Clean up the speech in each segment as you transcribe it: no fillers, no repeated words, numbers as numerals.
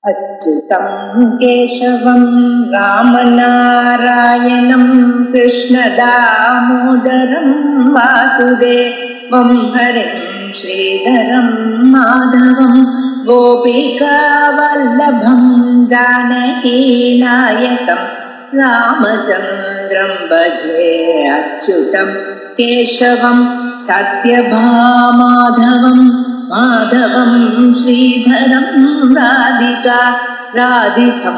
अच्युतं केशवं रामनारायणं कृष्णदामोदरं वासुदेवं हरिं श्रीधरं माधवं गोपिकावल्लभं जानकीनायकं रामचन्द्रं भजे। अच्युतं केशवं सत्यभामाधवं माधवं श्रीधरं राधितं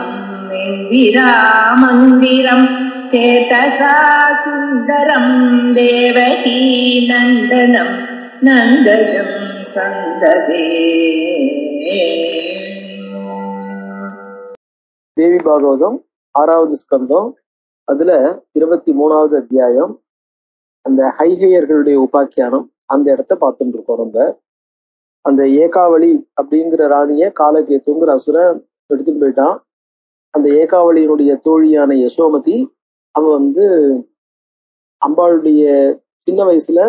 इन्दिरामन्दिरं चेतसा सुन्दरं देवकी नन्दनं नन्दजं सन्ददे। தேவி பாகவதம் 6வது ஸ்கந்தம். அதுல 23வது அத்தியாயம். அந்த ஹைஹையர்களுடைய உபாக்கியானம் அந்த இடத்த பார்த்துட்டு இருக்கோம். நம்ம அந்த ஏகாவளி அப்படிங்கிற ராணிய காலகேத்துங்கிற அசுரன் எடுத்துட்டு போயிட்டான். அந்த ஏகாவளியினுடைய தோழியான யசோமதி அவ அம்பாளுடைய சின்ன வயசுல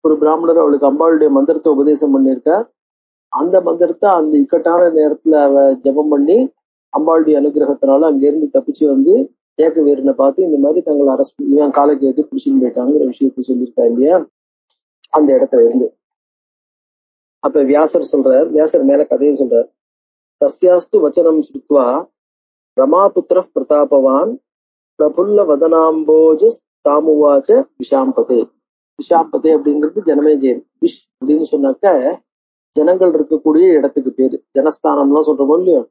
ஒரு பிராமணர் அவளுக்கு அம்பாளுடைய மந்திரத்தை உபதேசம் பண்ணியிருக்கா. அந்த மந்திரத்தை அந்த இக்கட்டான நேரத்துல அவ ஜபம் பண்ணி அம்பாளுடைய அனுகிரகத்தினால அங்கிருந்து தப்பிச்சு ஏக வீரனை பார்த்து இந்த மாதிரி தங்களை அரசு இவன் காலகேத்து பிடிச்சின்னு போயிட்டாங்கிற விஷயத்த சொல்லியிருக்கா இல்லையா, அந்த இடத்துல இருந்து. அப்ப வியாசர் மேல கதையை சொல்றார். தஸ்யாஸ்து வச்சனம் ஸ்ருத்வா ரமாபுத்திர பிரதாபவான் பிரபுல்ல வதனாம்போஜ தாமுவாச்ச விஷாம்பதே. விஷாம்பதே அப்படிங்கிறது ஜனமேஜயன். விஷ் அப்படின்னு சொன்னாக்க ஜனங்கள் இருக்கக்கூடிய இடத்துக்கு பேரு. ஜனஸ்தானம்லாம் சொல்றோமோ இல்லையோ,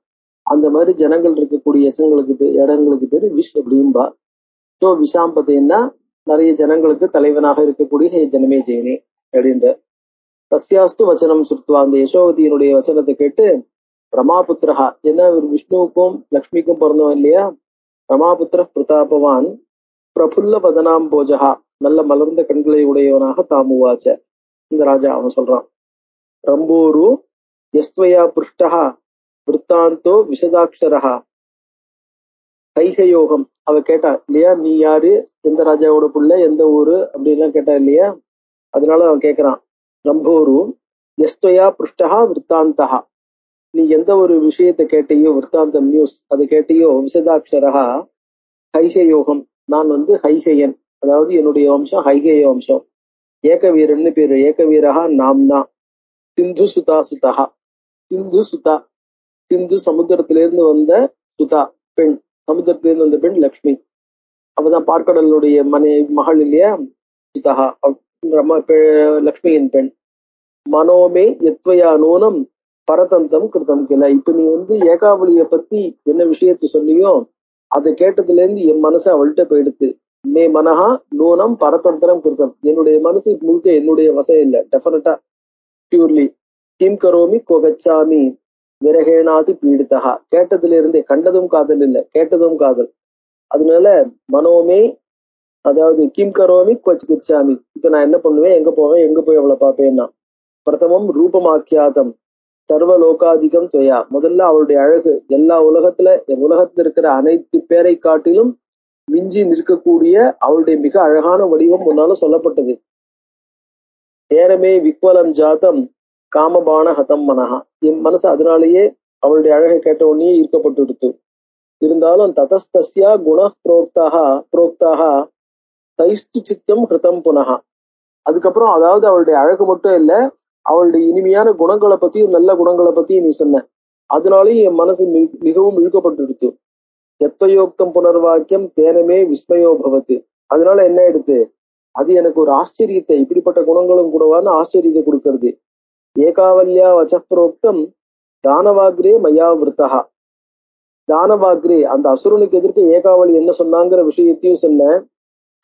அந்த மாதிரி ஜனங்கள் இருக்கக்கூடிய இடங்களுக்கு பேரு விஷ் அப்படின்பா. ஸோ விஷாம்பதேன்னா நிறைய ஜனங்களுக்கு தலைவனாக இருக்கக்கூடிய ஜனமேஜயனே அப்படின்ற. தஸ்யாஸ்து வச்சனம் சுருத்துவா, அந்த யசோவதியினுடைய வச்சனத்தை கேட்டு ரமாபுத்திரஹா, ஏன்னா ஒரு விஷ்ணுவுக்கும் லக்ஷ்மிக்கும் பிறந்தவன் இல்லையா, ரமாபுத்திர பிரதாபவான் பிரபுல்ல வதனாம் போஜகா, நல்ல மலர்ந்த கண்களை உடையவனாக தாமுவாச்ச. இந்த ராஜா அவன் சொல்றான், ரம்போரு யஸ்வயா புருஷ்டஹா விற்த்தாந்தோ விஷதாட்சரஹா கைகயோகம். அவ கேட்டா இல்லையா, நீ யாரு, எந்த ராஜாவோட புள்ள, எந்த ஊரு அப்படின்லாம் கேட்டா இல்லையா. அதனால அவன் கேட்கிறான், ரம்போரு யஸ்வயா புருஷ்டஹா விற்த்தாந்தஹா, நீ எந்த ஒரு விஷயத்தை கேட்டையோ, விற்த்தாந்தம் நியூஸ் அது கேட்டையோ, விஷதாட்சரஹா ஹைகயோகம், நான் ஹைகையன், அதாவது என்னுடைய வம்சம் ஹைகேய வம்சம். ஏகவீரன்னு பேரு. ஏகவீரஹா நாம்னா சிந்து சுதா சுதா. சிந்து சுதா, சிந்து சமுத்திரத்திலிருந்து வந்த சுதா பெண், சமுத்திரத்திலிருந்து வந்த பெண் லக்ஷ்மி. அவதான் பார்க்கடலுடைய மகள் இல்லையா சுதா, லக்ஷ்மியின் பெண். மனோமே எத்வயா நூனம் பரதந்தம் கிருதம் கிள. இப்ப நீ ஏகாவளிய பத்தி என்ன விஷயத்த சொன்னியோ அதை கேட்டதுல இருந்து என் மனசு அவள்கிட்ட போயிடுத்து. மே மனஹா நூனம் பரதந்திரம் கிருதம், என்னுடைய மனசு முழுக்க என்னுடைய வசம் இல்லை, டெஃபினட்டா பியூர்லி. கிம் கரோமி கொகச்சாமி விரகேனாதி பீடித்தகா, கேட்டதுல இருந்தே, கண்டதும் காதல் இல்லை, கேட்டதும் காதல். அதனால மனோமே, அதாவது கிம் கரோமி கொச்சாமி, இப்ப நான் என்ன பண்ணுவேன், எங்க போவேன், எங்க போய் அவளை பார்ப்பேன்னா. பிரதமம் ரூபமாக்கியாதம் சர்வலோகாதிகம் தொயா, முதல்ல அவளுடைய அழகு எல்லா உலகத்துல இருக்கிற அனைத்து பேரை காட்டிலும் மிஞ்சி நிற்கக்கூடிய அவளுடைய மிக அழகான வடிவம் முன்னால சொல்லப்பட்டது. ஏரமே விக்வலம் ஜாதம் காமபான ஹதம் மனஹா, என் மனசு அதனாலேயே அவளுடைய அழகை கேட்ட உடனே ஈர்க்கப்பட்டு எடுத்து. இருந்தாலும் ததஸ்தஸ்யா குண புரோக்தாக தைஸ்து சித்தம் ஹிருதம் புனகா, அதுக்கப்புறம் அதாவது அவளுடைய அழகு மட்டும் இல்ல, அவளுடைய இனிமையான குணங்களை பத்தியும் நல்ல குணங்களை பத்தியும் நீ சொன்ன, அதனாலேயும் என் மனசு மிகவும் இழுக்கப்பட்டு எடுத்து. எத்தயோக்தம் புனர்வாக்கியம் தேனமே விஸ்மயோ பவத்து, அதனால என்ன எடுத்து, அது எனக்கு ஒரு ஆச்சரியத்தை, இப்படிப்பட்ட குணங்களும் கூடவான ஆச்சரியத்தை கொடுக்கறது. ஏகாவல்யா வச்சப்ரோக்தம் தானவாக்ரே மயா விருத்தகா, தானவாக்ரே அந்த அசுரனுக்கு எதிர்க்க ஏகாவளி என்ன சொன்னாங்கிற விஷயத்தையும் சொன்ன.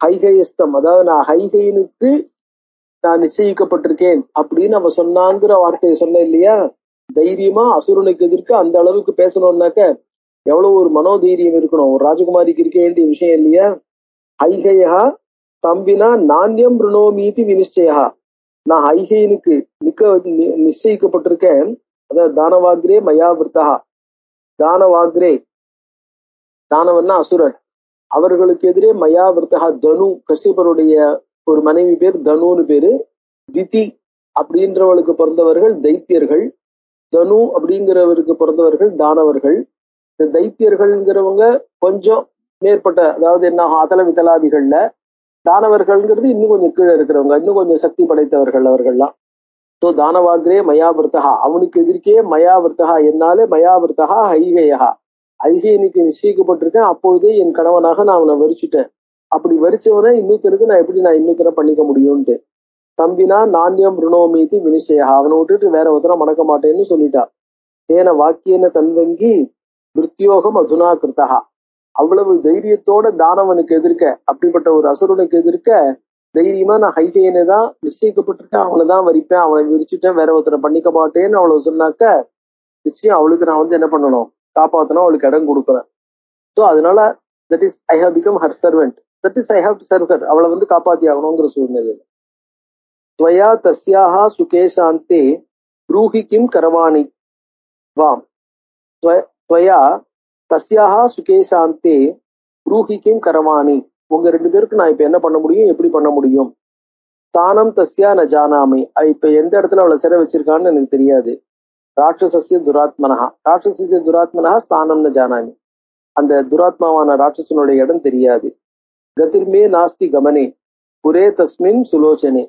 ஹைகைஸ்தம், அதாவது நான் ஹைகைனுக்கு நான் நிச்சயிக்கப்பட்டிருக்கேன் அப்படின்னு அவ சொன்னாங்கிற வார்த்தையை சொன்ன இல்லையா. தைரியமா அசுரனுக்கு எதிர்க்க அந்த அளவுக்கு பேசணும்னாக்க எவ்வளவு ஒரு மனோதைரியம் இருக்கணும், ஒரு ராஜகுமாரிக்கு இருக்க வேண்டிய விஷயம் இல்லையா. ஹைகையா தம்பினா நாண்யம் ருணோமீதி வினிச்சயா, நான் ஹைகைனுக்கு மிக்க நிச்சயிக்கப்பட்டிருக்கேன். அதாவது தானவாக்ரே மயா விருத்தகா, தானவாக்ரே, தானவன்னா அசுரன், அவர்களுக்கு எதிரே மயா விருத்தகா தனு, கஷ்யபருடைய ஒரு மனைவி பேர் தனுன்னு பேரு. திதி அப்படின்றவளுக்கு பிறந்தவர்கள் தைத்தியர்கள். தனு அப்படிங்கிறவருக்கு பிறந்தவர்கள் தானவர்கள். இந்த தைத்தியர்கள்ங்கிறவங்க கொஞ்சம் மேற்பட்ட, அதாவது என்ன அதல விதலாதிகள்ல. தானவர்கள்ங்கிறது இன்னும் கொஞ்சம் கீழே இருக்கிறவங்க, இன்னும் கொஞ்சம் சக்தி படைத்தவர்கள் அவர்கள்லாம். ஸோ தானவாகிரே மயாவிருத்தகா, அவனுக்கு எதிர்க்கே மயாவிருத்தகா, என்னாலே மயாவிருத்தகா ஐகேயா, ஐகேயனுக்கு நிச்சயிக்கப்பட்டிருக்கேன். அப்பொழுதே என் கணவனாக நான் அவனை வரிச்சுட்டேன். அப்படி வரிச்சவனை இன்னொருத்தருக்கு நான் எப்படி இன்னொருத்தரை பண்ணிக்க முடியும்ட்டு. தம்பினா நாண்யம் ருணோமீதி வினிஷயா, அவனை விட்டுட்டு வேற ஒருத்தரை மணக்க மாட்டேன்னு சொல்லிட்டா. ஏன வாக்கியன தன்வங்கி மிருத்யோகம் அதுனா கிருத்தகா, அவ்வளவு தைரியத்தோட தானவனுக்கு எதிர்க்க, அப்படிப்பட்ட ஒரு அசுரனுக்கு எதிர்க்க தைரியமா நான் ஹைகேயனை தான் நிச்சயிக்கப்பட்டிருக்கேன், அவனை தான் வரிப்பேன், அவனை விரிச்சுட்டேன், வேற ஒருத்தரை பண்ணிக்க மாட்டேன்னு அவ்வளவு சொன்னாக்க நிச்சயம் அவளுக்கு நான் என்ன பண்ணணும், காப்பாத்தணும், அவளுக்கு இடம் கொடுக்கணும். ஸோ அதனால that is I have become her servant, that is I have to serve her, அவளை காப்பாத்தி ஆகணுங்கிற சூழ்நிலை. त्वया तस्याः सुखे शान्ते ब्रूहि किं करवाणि त्वाम्, त्वया तस्याः सुखे शान्ते ब्रूहि किं करवाणि, உங்க ரெண்டு பேருக்கு நான் இப்ப என்ன பண்ண முடியும், எப்படி பண்ண முடியும். ஸ்தானம் தஸ்யா ந ஜானாமி, இப்ப எந்த இடத்துல அவளை சிறை வச்சிருக்கான்னு எனக்கு தெரியாது. ராட்சசஸ்ய துராத்மனஹா, ராட்சசஸ்ய துராத்மனஹா ஸ்தானம் ந ஜானாமி, அந்த துராத்மாவான ராட்சசனுடைய இடம் தெரியாது. கதிர்மே நாஸ்தி கமனே புரே தஸ்மின் சுலோச்சனே,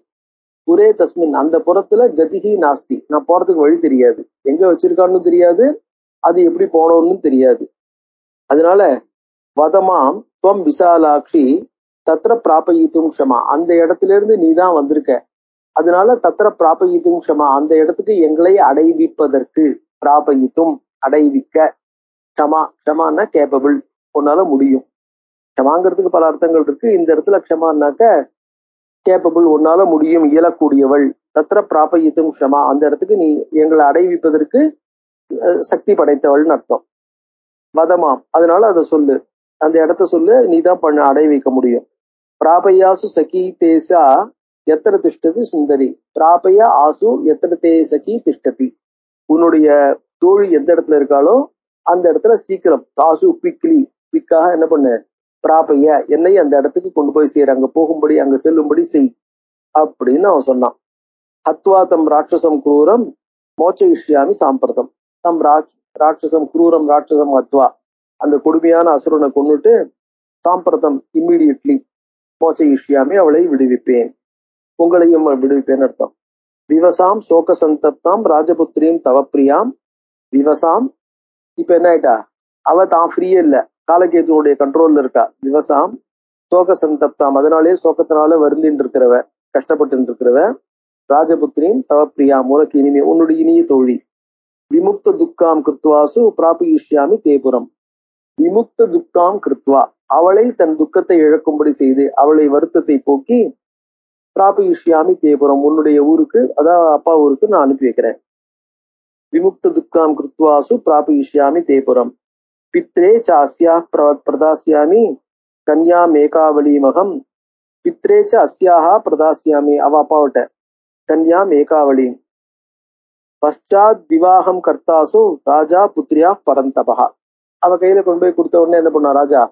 புரே தஸ்மின் அந்த புறத்துல கதிகி நாஸ்தி, நான் போறதுக்கு வழி தெரியாது, எங்க வச்சிருக்கான்னு தெரியாது, அது எப்படி போனோம்னு தெரியாது. அதனால வதமாம் துவம் விசாலாட்சி தத்திர பிராபயித்தும் க்ஷமா, அந்த இடத்துல இருந்து நீ தான் வந்திருக்க, அதனால தத்திர பிராபயித்தும் க்ஷமா, அந்த இடத்துக்கு எங்களை அடைவிப்பதற்கு, பிராபயித்தும் அடைவிக்க, க்ஷமா, க்ஷமான்னா கேப்பபிள், உன்னால முடியும். க்ஷமாங்கிறதுக்கு பல அர்த்தங்கள் இருக்கு. இந்த இடத்துல க்ஷமான்னாக்க கேப்பபிள், உன்னால முடியும், இயலக்கூடியவள். தத்திர பிராபயித்தும் க்ஷமா, அந்த இடத்துக்கு நீ எங்களை அடைவிப்பதற்கு சக்தி படைத்தவள்னு அர்த்தம். வதமாம், அதனால அதை சொல்லு, அந்த இடத்த சொல்லு, நீ தான் அடை வைக்க முடியும். பிராபயாசு சகி தேசா எத்தனை திஷ்டதி சுந்தரி, பிராபய ஆசு எத்தனை தே சகி திஷ்டதி, உன்னுடைய தோழி எந்த இடத்துல இருக்காளோ அந்த இடத்துல சீக்கிரம், ஆசு பிக்லி, பிக்காக என்ன பண்ணு, பிராபைய என்னை அந்த இடத்துக்கு கொண்டு போய் சேர், அங்க போகும்படி, அங்க செல்லும்படி செய் அப்படின்னு அவன் சொன்னான். ஹத்வா தம் ராட்சசம் குரூரம் மோச்சயிஷ்யாமி சாம்பிரதம், தம் ராட்சசம் குரூரம் ராட்சசம் ஹத்வா, அந்த கொடுமையான அசுரனை கொன்னுட்டு சாம்பிரதம் இம்மீடியட்லி மோச்சயிஷ்யாமி, அவளை விடுவிப்பேன், உங்களையும் விடுவிப்பேன் அர்த்தம். விவசாம் சோக சந்தப்தாம் ராஜபுத்திரியும் தவப்பிரியாம், விவசாம் இப்ப என்ன ஆயிட்டா, அவ தான் ஃப்ரீயே இல்ல, காலகேதுனுடைய கண்ட்ரோல்ல இருக்கா. விவசாம் சோக சந்தப்தாம், அதனாலே சோகத்தினால வருந்தின்னு இருக்கிறவ, கஷ்டப்பட்டு இருக்கிறவ. ராஜபுத்திரியும் தவப்பிரியாம், உனக்கு இனிமே உன்னுடைய இனிய தோழி. விமுக்த துக்காம் கிருத்வாசு பிராபயிஷ்யாமி தேபுரம், விமுக்த துக்காம் கிருத்வா, அவளை தன் துக்கத்தை இழக்கும்படி செய்து, அவளை வருத்தத்தை போக்கி, பிராபயிஷ்யாமி தேபுரம், உன்னுடைய ஊருக்கு, அதாவது அப்பா ஊருக்கு நான் அனுப்பி வைக்கிறேன். விமுக்த துக்காம் கிருத்வாசு பிராபயிஷ்யாமி தேபுரம். பித்ரே சாஸ்யா பிரதாஸ்யாமி கன்யாம் ஏகாவலீமகம், பித்ரே ச அஸ்யாக பிரதாஸ்யாமி, அவ அப்பாவிட்ட கன்யாம் ஏகாவலி. பஷாத் விவாகம் கர்த்தாசு ராஜா புத்திரியா பரந்தபா, அவ கையில கொண்டு போய் கொடுத்த உடனே என்ன பண்ணா ராஜா,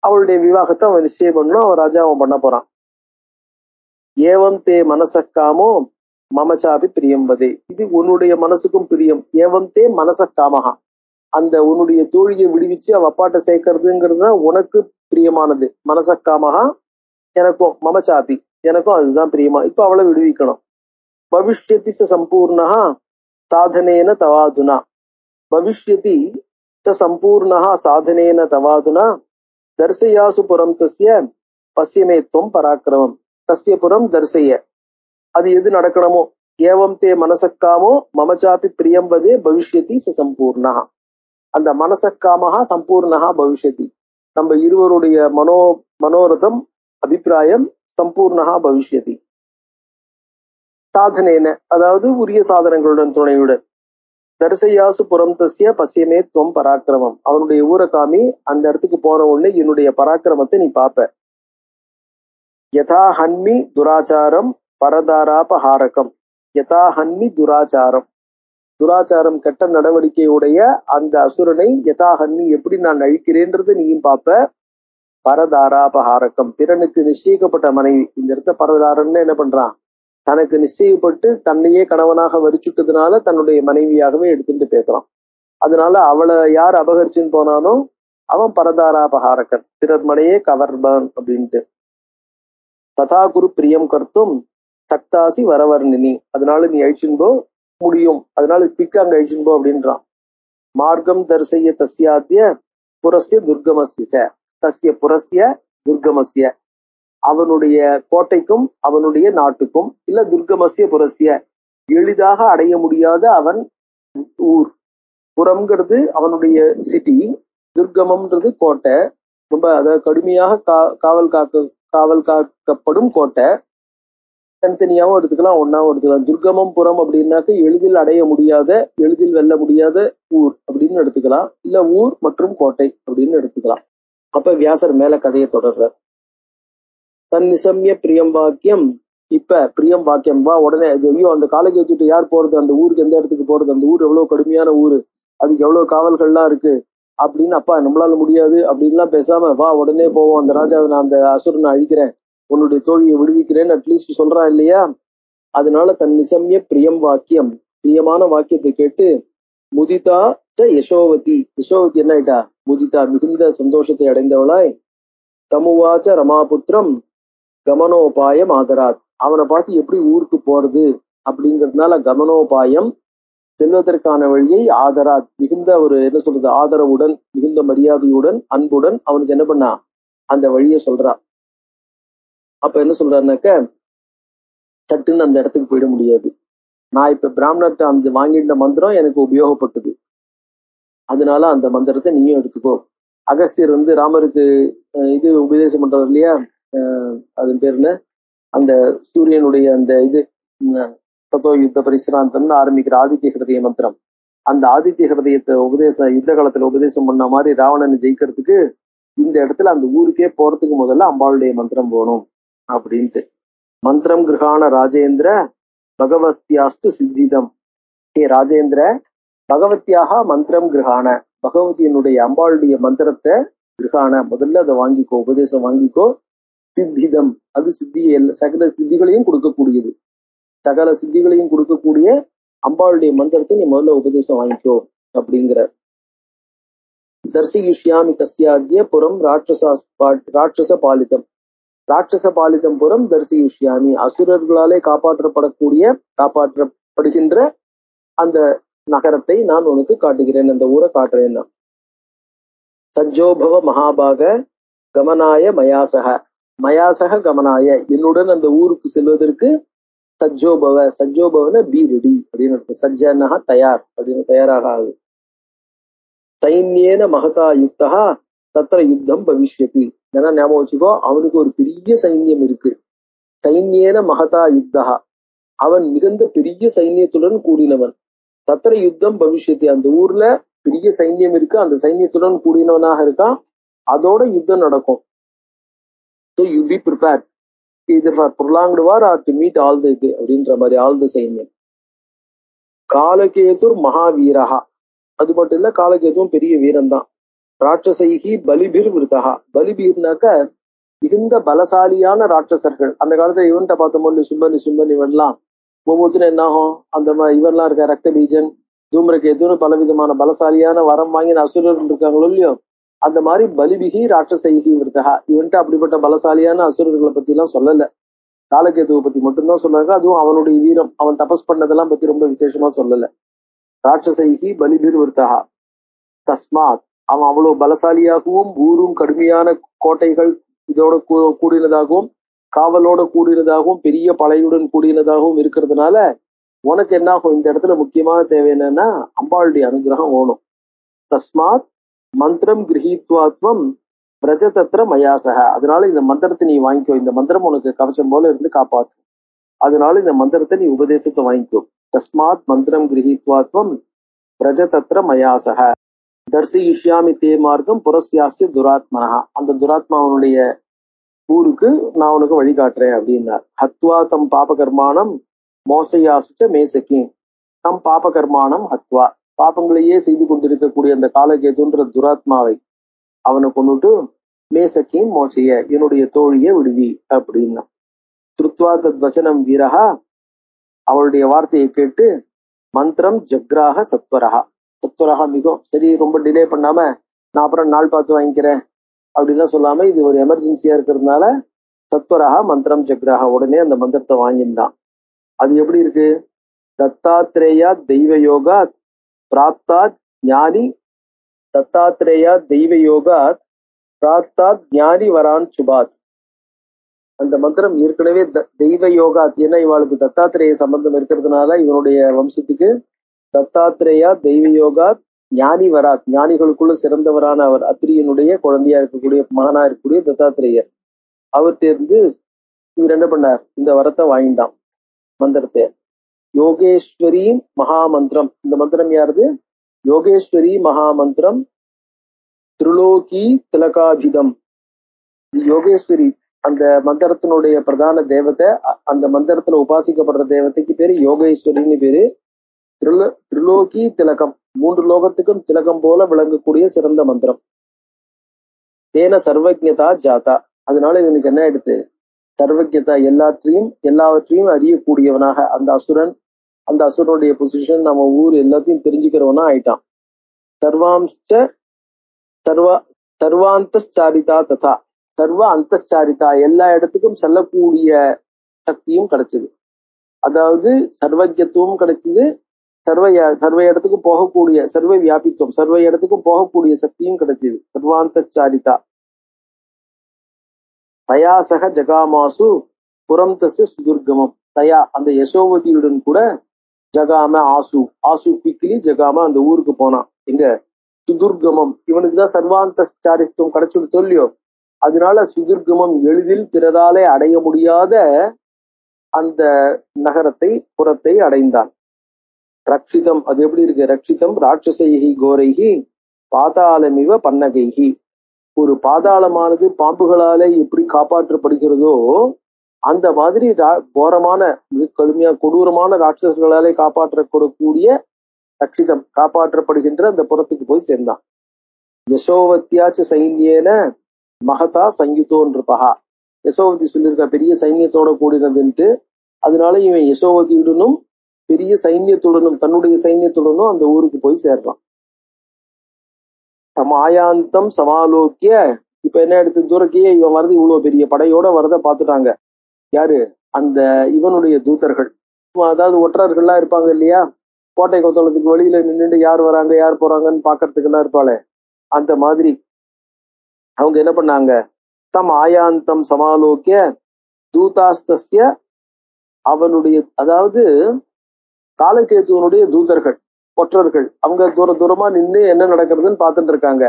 அவளுடைய விவாகத்தை அவன் நிச்சயம் பண்ணணும், அவன் ராஜா அவன் பண்ண போறான். ஏவம் தே மனசக்காமோ மமச்சாபி பிரியம்பதே, இது உன்னுடைய மனசுக்கும் பிரியம். ஏவம் தே மனசக்காமஹா, அந்த உன்னுடைய தோழியை விடுவிச்சு அவ அப்பாட்ட சேர்க்கறதுங்கிறது தான் உனக்கு பிரியமானது. மனசக்காமஹா எனக்கும், மமச்சாபி எனக்கும் அதுதான் பிரியமா. இப்ப அவளை விடுவிக்கணும். பவிஷ்யதி சம்பூர்ணா சாதனேன தவாதுனா, பவிஷ்யதி சம்பூர்ணா சாதனேன தவாதுனா தர்சயாசு புறம் தஸ்ய பசியமே துவம் பராக்கிரமம், தஸ்ய புறம் தர்சய, அது எது நடக்கணுமோ. ஏவம் தே மனசக்காமோ மமச்சாபி பிரியம்பதே பவிஷ்யதி சம்பூர்ணா, அந்த மனசக்காமஹா சம்பூர்ணஹா பவிஷ்யதி, நம்ம இருவருடைய மனோரதம் அபிப்பிராயம் சம்பூர்ணஹா பவிஷ்யதி. சாதனேன, அதாவது உரிய சாதனங்களுடன் துணையுடன். தரிசையாசு புறம் தஸ்ய பசியமே துவம் பராக்கிரமம், அவனுடைய ஊரகாமி, அந்த இடத்துக்கு போன உடனே என்னுடைய பராக்கிரமத்தை நீ பாப்ப. யதா ஹன்மி துராச்சாரம் பரதாராபஹாரகம், யதா ஹன்மி துராச்சாரம், துராச்சாரம் கெட்ட நடவடிக்கையுடைய அந்த அசுரனை யதா ஹன்மி, எப்படி நான் அழிக்கிறேன்றது நீயும் பாப்ப. பரதாராபஹாரகம், பிறனுக்கு நிச்சயிக்கப்பட்ட மனைவி, இந்த இடத்த பரதாரன்னு என்ன பண்றான், தனக்கு நிச்சயப்பட்டு தன்னையே கணவனாக வரிச்சுட்டதுனால தன்னுடைய மனைவியாகவே எடுத்துட்டு பேசலாம். அதனால அவளை யார் அபகரிச்சுன்னு போனானோ அவன் பரதாராபகாரகன், பிறர் மனையே கவர்பன் அப்படின்ட்டு. ததா குரு பிரியம் கர்த்தும் சக்தாசி வரவர்ணினி, அதனால நீ அழிச்சுன்போ முடியும், அதனால பிக்க அங்க அழிச்சுன்போ அப்படின்றான். மார்க்கம் தரிசைய தஸ்யாத்திய புரஸ்ய துர்கமஸ்ய தஸ்ய புரஸ்ய துர்கமஸ்ய, அவனுடைய கோட்டைக்கும் அவனுடைய நாட்டுக்கும், இல்ல துர்கமஸ்ய புரஸ்ய எளிதாக அடைய முடியாத அவன் ஊர். புறம்ங்கிறது அவனுடைய சிட்டி, துர்கமம்ன்றது கோட்டை, ரொம்ப அதாவது கடுமையாக காவல் காக்கப்படும் கோட்டை. தனித்தனியாவும் எடுத்துக்கலாம், ஒன்னாவும் எடுத்துக்கலாம். துர்கமம் புறம் அப்படின்னாக்க எளிதில் அடைய முடியாத, எளிதில் வெல்ல முடியாத ஊர் அப்படின்னு எடுத்துக்கலாம், இல்ல ஊர் மற்றும் கோட்டை அப்படின்னு எடுத்துக்கலாம். அப்ப வியாசர் மேல கதையை தொடர்றார். தன் நிசம்ய பிரியம் வாக்கியம். இப்ப பிரியம் வாக்கியம் வா உடனே, ஐயோ அந்த காலேஜ் வச்சுட்டு யார் போறது, அந்த ஊருக்கு எந்த இடத்துக்கு போறது, அந்த ஊர் எவ்வளவு கடுமையான ஊரு, அதுக்கு எவ்வளவு காவல்கள்லாம் இருக்கு அப்படின்னு, அப்பா நம்மளால முடியாது அப்படின்லாம் பேசாம வா உடனே போவோம், அந்த ராஜாவை நான் அந்த அசுரனை அழிக்கிறேன், உன்னுடைய தோழியை விடுவிக்கிறேன்னு அட்லீஸ்ட் சொல்றான் இல்லையா. அதனால தன் நிசம்ய பிரியம் வாக்கியம், பிரியமான வாக்கியத்தை கேட்டு முதிதா யசோவதி, யசோவதி என்ன ஆயிட்டா, முதிதா மிகுந்த சந்தோஷத்தை அடைந்தவளாய், தமுவாச்ச ரமாபுத்திரம் கமனோபாயம் ஆதராத், அவனை பார்த்து எப்படி ஊருக்கு போறது அப்படிங்கிறதுனால கமனோபாயம் செல்வதற்கான வழியை ஆதராத் மிகுந்த ஒரு என்ன சொல்றது ஆதரவுடன், மிகுந்த மரியாதையுடன், அன்புடன் அவனுக்கு என்ன பண்ணா அந்த வழியை சொல்றா. அப்ப என்ன சொல்றாருனாக்க, சட்டுன்னு அந்த இடத்துக்கு போயிட முடியாது, நான் இப்ப பிராமணர்கிட்ட அந்த வாங்கிட்ட மந்திரம் எனக்கு உபயோகப்பட்டது, அதனால அந்த மந்திரத்தை நீயும் எடுத்துக்கோ. அகஸ்தியர் ராமருக்கு இது உபதேசம் பண்றாரு இல்லையா, அதன் பேர்ல அந்த சூரியனுடைய அந்த இது தத்தோ யுத்த பரிசிராந்தம்னு ஆரம்பிக்கிற ஆதித்ய ஹிருதய மந்திரம், அந்த ஆதித்ய ஹிருதயத்தை யுத்த காலத்துல உபதேசம் பண்ண மாதிரி ராவணனை ஜெயிக்கிறதுக்கு இந்த இடத்துல அந்த ஊருக்கே போறதுக்கு முதல்ல அம்பாளுடைய மந்திரம் போகணும் அப்படின்ட்டு. மந்திரம் கிரகான ராஜேந்திர பகவத்யாஸ்து சித்திதம், ஹே ராஜேந்திர பகவத்யாக மந்திரம் கிரகான, பகவதியினுடைய அம்பாளுடைய மந்திரத்தை கிரகான முதல்ல அதை வாங்கிக்கோ, உபதேசம் வாங்கிக்கோ. சித்திதம் அது சித்தியை சகல சித்திகளையும் கொடுக்கக்கூடியது, சகல சித்திகளையும் கொடுக்கக்கூடிய அம்பாளுடைய மந்திரத்தை நீ முதல்ல உபதேசம் வாங்கிக்கோ அப்படிங்கிற. தர்சியுஷ்யாமி தஸ்யாத்ய புறம் ராட்சச பாலிதம், ராட்சச பாலிதம் புறம் தர்சியுஷ்யாமி, அசுரர்களாலே காப்பாற்றப்படுகின்ற அந்த நகரத்தை நான் உனக்கு காட்டுகிறேன், அந்த ஊரை காட்டுறேன். சஜ்ஜோபவ மகாபாக கமனாய மயாசக, மயாசக கமனாய என்னுடன் அந்த ஊருக்கு செல்வதற்கு சஜ்ஜோபவ, சஜ்ஜோபவன பி ரெடி அப்படின்னு, சஜ்ஜனஹா தயார் அப்படின்னு, தயாராக ஆகு. சைன்யேன மகதா யுக்தா தத்திர யுத்தம் பவிஷ்யதி, ஏன்னா ஞாபகம் வச்சுக்கோ, அவனுக்கு ஒரு பெரிய சைன்யம் இருக்கு. சைன்யேன மகதா யுக்தா, அவன் மிகுந்த பெரிய சைன்யத்துடன் கூடினவன். தத்திர யுத்தம் பவிஷ்யதி, அந்த ஊர்ல பெரிய சைன்யம் இருக்கு, அந்த சைன்யத்துடன் கூடினவனாக இருக்கான், அதோட யுத்தம் நடக்கும். So you be prepared either for prolonged war or to meet all the இது அப்படின்ற மாதிரி ஆல் த சைன்யம். காலகேதுர் மகாவீரஹா, அது மட்டும் இல்ல காலகேதுவும் பெரிய வீரன் தான். ராட்சசைகி பலிபிர் விருதகா, பலிபீர்னாக்க மிகுந்த பலசாலியான ராட்சசர்கள். அந்த காலத்துல இவன்கிட்ட பார்த்தோம் சும்பன் இவன்லாம் ஒவ்வொருத்தரும் என்ன ஆகும், அந்த இவன்லாம் இருக்க ரக்த பீஜன் தூம்ரகேதுன்னு பலவிதமான பலசாலியான வரம் வாங்கின அசுரர்கள் இருக்காங்களோ இல்லையோ, அந்த மாதிரி பலிபிகி ராட்சசைகி விருதகா, இவன்ட்டு அப்படிப்பட்ட பலசாலியான அசுரர்களை பத்தி எல்லாம் சொல்லல, காலகேதுவை பத்தி மட்டும்தான் சொல்றாங்க. அதுவும் அவனுடைய வீரம், அவன் தபஸ் பண்ணதெல்லாம் பத்தி ரொம்ப விசேஷமா சொல்லல. ராட்சசைகி பலிபிர் விருதகா தஸ்மாத், அவன் அவ்வளவு பலசாலியாகவும் ஊரும் கடுமையான கோட்டைகள் இதோட கூடினதாகவும் காவலோட கூடினதாகவும் பெரிய படையுடன் கூடினதாகவும் இருக்கிறதுனால உனக்கு என்ன ஆகும், இந்த இடத்துல முக்கியமான தேவை என்னன்னா அம்பாளுடைய அனுகிரகம் வேணும். தஸ்மாத் மந்திரம் கிரகித்வாத்வம் பிரஜதத்திர மயாசக, அதனால இந்த மந்திரத்தை நீ வாங்கிக்கோ, இந்த மந்திரம் உனக்கு கவசம் போல இருந்து காப்பாற்றும், அதனால இந்த மந்திரத்தை நீ உபதேசத்தை வாங்கிக்கோ. தஸ்மாத் மந்திரம் கிரகித்வாத்வம் பிரஜதத்திர மயாசக தர்சியுஷ்யாமி தே மார்க்கம் புரஸ்யாஸ்ய துராத்மனஹா, அந்த துராத்மாவனுடைய ஊருக்கு நான் உனக்கு வழிகாட்டுறேன் அப்படின்னார். ஹத்வா தம் பாபகர்மானம் மோசையாசுச்ச மேசகீம், தம் பாபகர்மானம் ஹத்வா, பாபங்களையே செய்து கொண்டிருக்கக்கூடிய அந்த காலகேதுன்ற துராத்மாவை அவனை கொண்டுட்டு மேசகீம் மோசைய, என்னுடைய தோழியை விடுவி அப்படின்னா. ஸ்ருத்வா தத் வச்சனம் வீரஹா அவளுடைய வார்த்தையை கேட்டு மந்திரம் ஜக்ராக சத்வரகா. சத்வரகா மிகவும் சரி, ரொம்ப டிலே பண்ணாம நான் அப்புறம் நாள் பார்த்து வாங்கிக்கிறேன் அப்படின்லாம் சொல்லாம, இது ஒரு எமர்ஜென்சியா இருக்கிறதுனால சத்வரகா மந்திரம் ஜக்ராக, உடனே அந்த மந்திரத்தை வாங்கியிருந்தான். அது எப்படி இருக்கு? தத்தாத்ரேயா தெய்வ யோகா பிராப்தாத் ஞானி, தத்தாத்ரேயா தெய்வ யோகா பிராப்தாத் ஞானி வரான் சுபாத். அந்த மந்திரம் ஏற்கனவே தெய்வ யோகா, ஏன்னா இவளுக்கு தத்தாத்திரேய சம்பந்தம் இருக்கிறதுனால இவனுடைய வம்சத்துக்கு தத்தாத்திரேயா தெய்வ யோகா ஞானி வராத், ஞானிகளுக்குள்ள சிறந்தவரான அவர் அத்திரியனுடைய குழந்தையா இருக்கக்கூடிய மகனா இருக்கக்கூடிய தத்தாத்திரேயர். அவர்கிட்ட இருந்து இவர் என்ன பண்ணார்? இந்த வரத்தை வாங்கிட்டான் மந்திரத்தை. யோகேஸ்வரி மகாமந்திரம், இந்த மந்திரம் யாருது? யோகேஸ்வரி மகாமந்திரம் திரிலோகி திலகாபிதம். யோகேஸ்வரி அந்த மந்திரத்தினுடைய பிரதான தேவதை, அந்த மந்திரத்துல உபாசிக்கப்படுற தேவதைக்கு பேரு யோகேஸ்வரின்னு பேரு. திரிலோகி திலகம், 3 லோகத்துக்கும் திலகம் போல விளங்கக்கூடிய சிறந்த மந்திரம். தேன சர்வஜதா ஜாதா, அதனால இவனுக்கு என்ன எடுத்து? சர்வஜதா, எல்லாவற்றையும் அறியக்கூடியவனாக. அந்த அசுரன், அந்த அசுரனுடைய பொசிஷன், நம்ம ஊர் எல்லாத்தையும் தெரிஞ்சுக்கிறவனா ஆயிட்டான். சர்வாந்தஸ்சாரிதா ததா, சர்வ அந்தஸ்சாரிதா, எல்லா இடத்துக்கும் செல்லக்கூடிய சக்தியும் கிடைச்சது. அதாவது சர்வஜத்துவம் கிடைச்சது, சர்வ இடத்துக்கும் போகக்கூடிய சர்வ வியாபித்துவம், சர்வ இடத்துக்கும் போகக்கூடிய சக்தியும் கிடைச்சது. சர்வாந்தஸ்சாரிதா. தயாசக ஜகாமாசு புறம் தஸ்ய சுதுர்கமம், தயா அந்த யசோவதியுடன் கூட ஜகாம ஆசு குவிக்லி ஜகாம அந்த ஊருக்கு போனான். எங்க? சுதுர்கமம். இவனுக்குதான் சர்வாந்தஸ்சாரித்துவம் கிடைச்சுடுத்தோ இல்லையோ, அதனால சுதுர்கமம், எளிதில் பிறராலே அடைய முடியாத அந்த நகரத்தை, புறத்தை அடைந்தான். ரக்ஷிதம், அது எப்படி இருக்கு? ரக்ஷிதம் ராட்சசைகி கோரைகி பாதாளமிவ பன்னகைகி. ஒரு பாதாளமானது பாம்புகளாலே எப்படி காப்பாற்றப்படுகிறதோ அந்த மாதிரி கோரமான, மிக கடுமையா கொடூரமான ராட்சசர்களாலே காப்பாற்றக்கூடிய ரக்ஷிதம், காப்பாற்றப்படுகின்ற அந்த புறத்துக்கு போய் சேர்ந்தான். யசோவத்தியாச்சு சைன்யேன மகதா சயுதோன்றிருப்பகா. யசோவதி சொல்லியிருக்கா பெரிய சைன்யத்தோட கூடினதுன்ட்டு. அதனால இவன் யசோவதியுடனும் பெரிய சைன்யத்துடனும், தன்னுடைய சைன்யத்துடனும் அந்த ஊருக்கு போய் சேர்றான். சமாயாந்தம் சமாலோக்கிய, இப்ப என்ன எடுத்து தூரக்கையே இவன் வரது, இவ்வளவு பெரிய படையோட வரத பாத்துட்டாங்க. யாரு? அந்த இவனுடைய தூதர்கள், அதாவது ஒற்றர்கள்லாம் இருப்பாங்க இல்லையா, கோட்டை கொத்தளத்துக்கு வெளியில நின்றுட்டு யார் வராங்க யார் போறாங்கன்னு பாக்குறதுக்கு எல்லாம் இருப்பாளே, அந்த மாதிரி அவங்க என்ன பண்ணாங்க? தம் ஆயாந்தம் சமாலோக்கிய தூதாஸ்தஸ்ய, அவனுடைய அதாவது காலகேதுவனுடைய தூதர்கள், ஒற்றர்கள், அவங்க தூரமா நின்று என்ன நடக்கிறதுன்னு பார்த்துட்டு இருக்காங்க.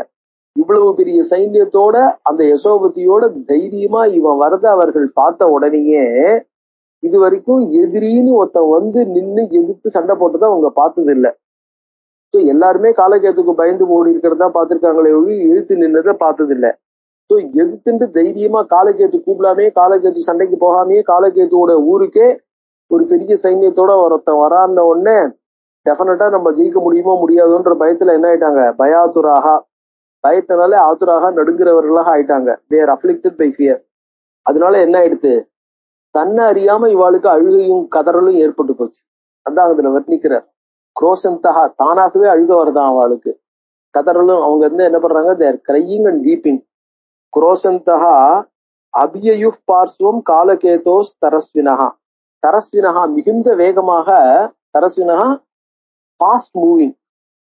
இவ்வளவு பெரிய சைன்யத்தோட அந்த யசோவதியோட தைரியமா இவன் வரத அவர்கள் பார்த்த உடனேயே, இது வரைக்கும் எதிரின்னு ஒருத்தன் வந்து நின்று எதிர்த்து சண்டை போட்டதை அவங்க பார்த்தது இல்லை. ஸோ எல்லாருமே காலகேத்துக்கு பயந்து ஓடி இருக்கிறதா பார்த்திருக்காங்களே ஒழி இழுத்து நின்னதை பார்த்தது இல்லை. ஸோ எதிர்த்துட்டு தைரியமா காலகேத்து கூப்பிடாமே, காலகேத்து சண்டைக்கு போகாமே, காலகேத்துவோட ஊருக்கே ஒரு பெரிய சைன்யத்தோட ஒருத்தன் வரான உடனே டெஃபினட்டா நம்ம ஜெயிக்க முடியுமோ முடியாதோன்ற பயத்துல என்ன ஆயிட்டாங்க? பயாத்துராகா, பயத்தினால ஆத்துராகா, நடுங்கிறவர்களாக ஆயிட்டாங்க. தேர் அஃப்ளிக்டட் பை ஃபியர். அதனால என்ன ஆயிடுத்து? தன்னை அறியாம இவாளுக்கு அழுகையும் கதறலும் ஏற்பட்டு போச்சு. அதான் அதுல வர்ணிக்கிறார். குரோசந்தகா, தானாகவே அழுக வரதான் அவளுக்கு, கதறலும். அவங்க வந்து என்ன பண்றாங்க? தேர் கிரையிங் அண்ட் வீப்பிங். குரோசந்தகா அபியயு பார்ஸ்வம் காலகேதோஸ் தரஸ்வினகா. தரஸ்வினகா மிகுந்த வேகமாக, தரஸ்வினகா ஃபாஸ்ட் மூவிங்,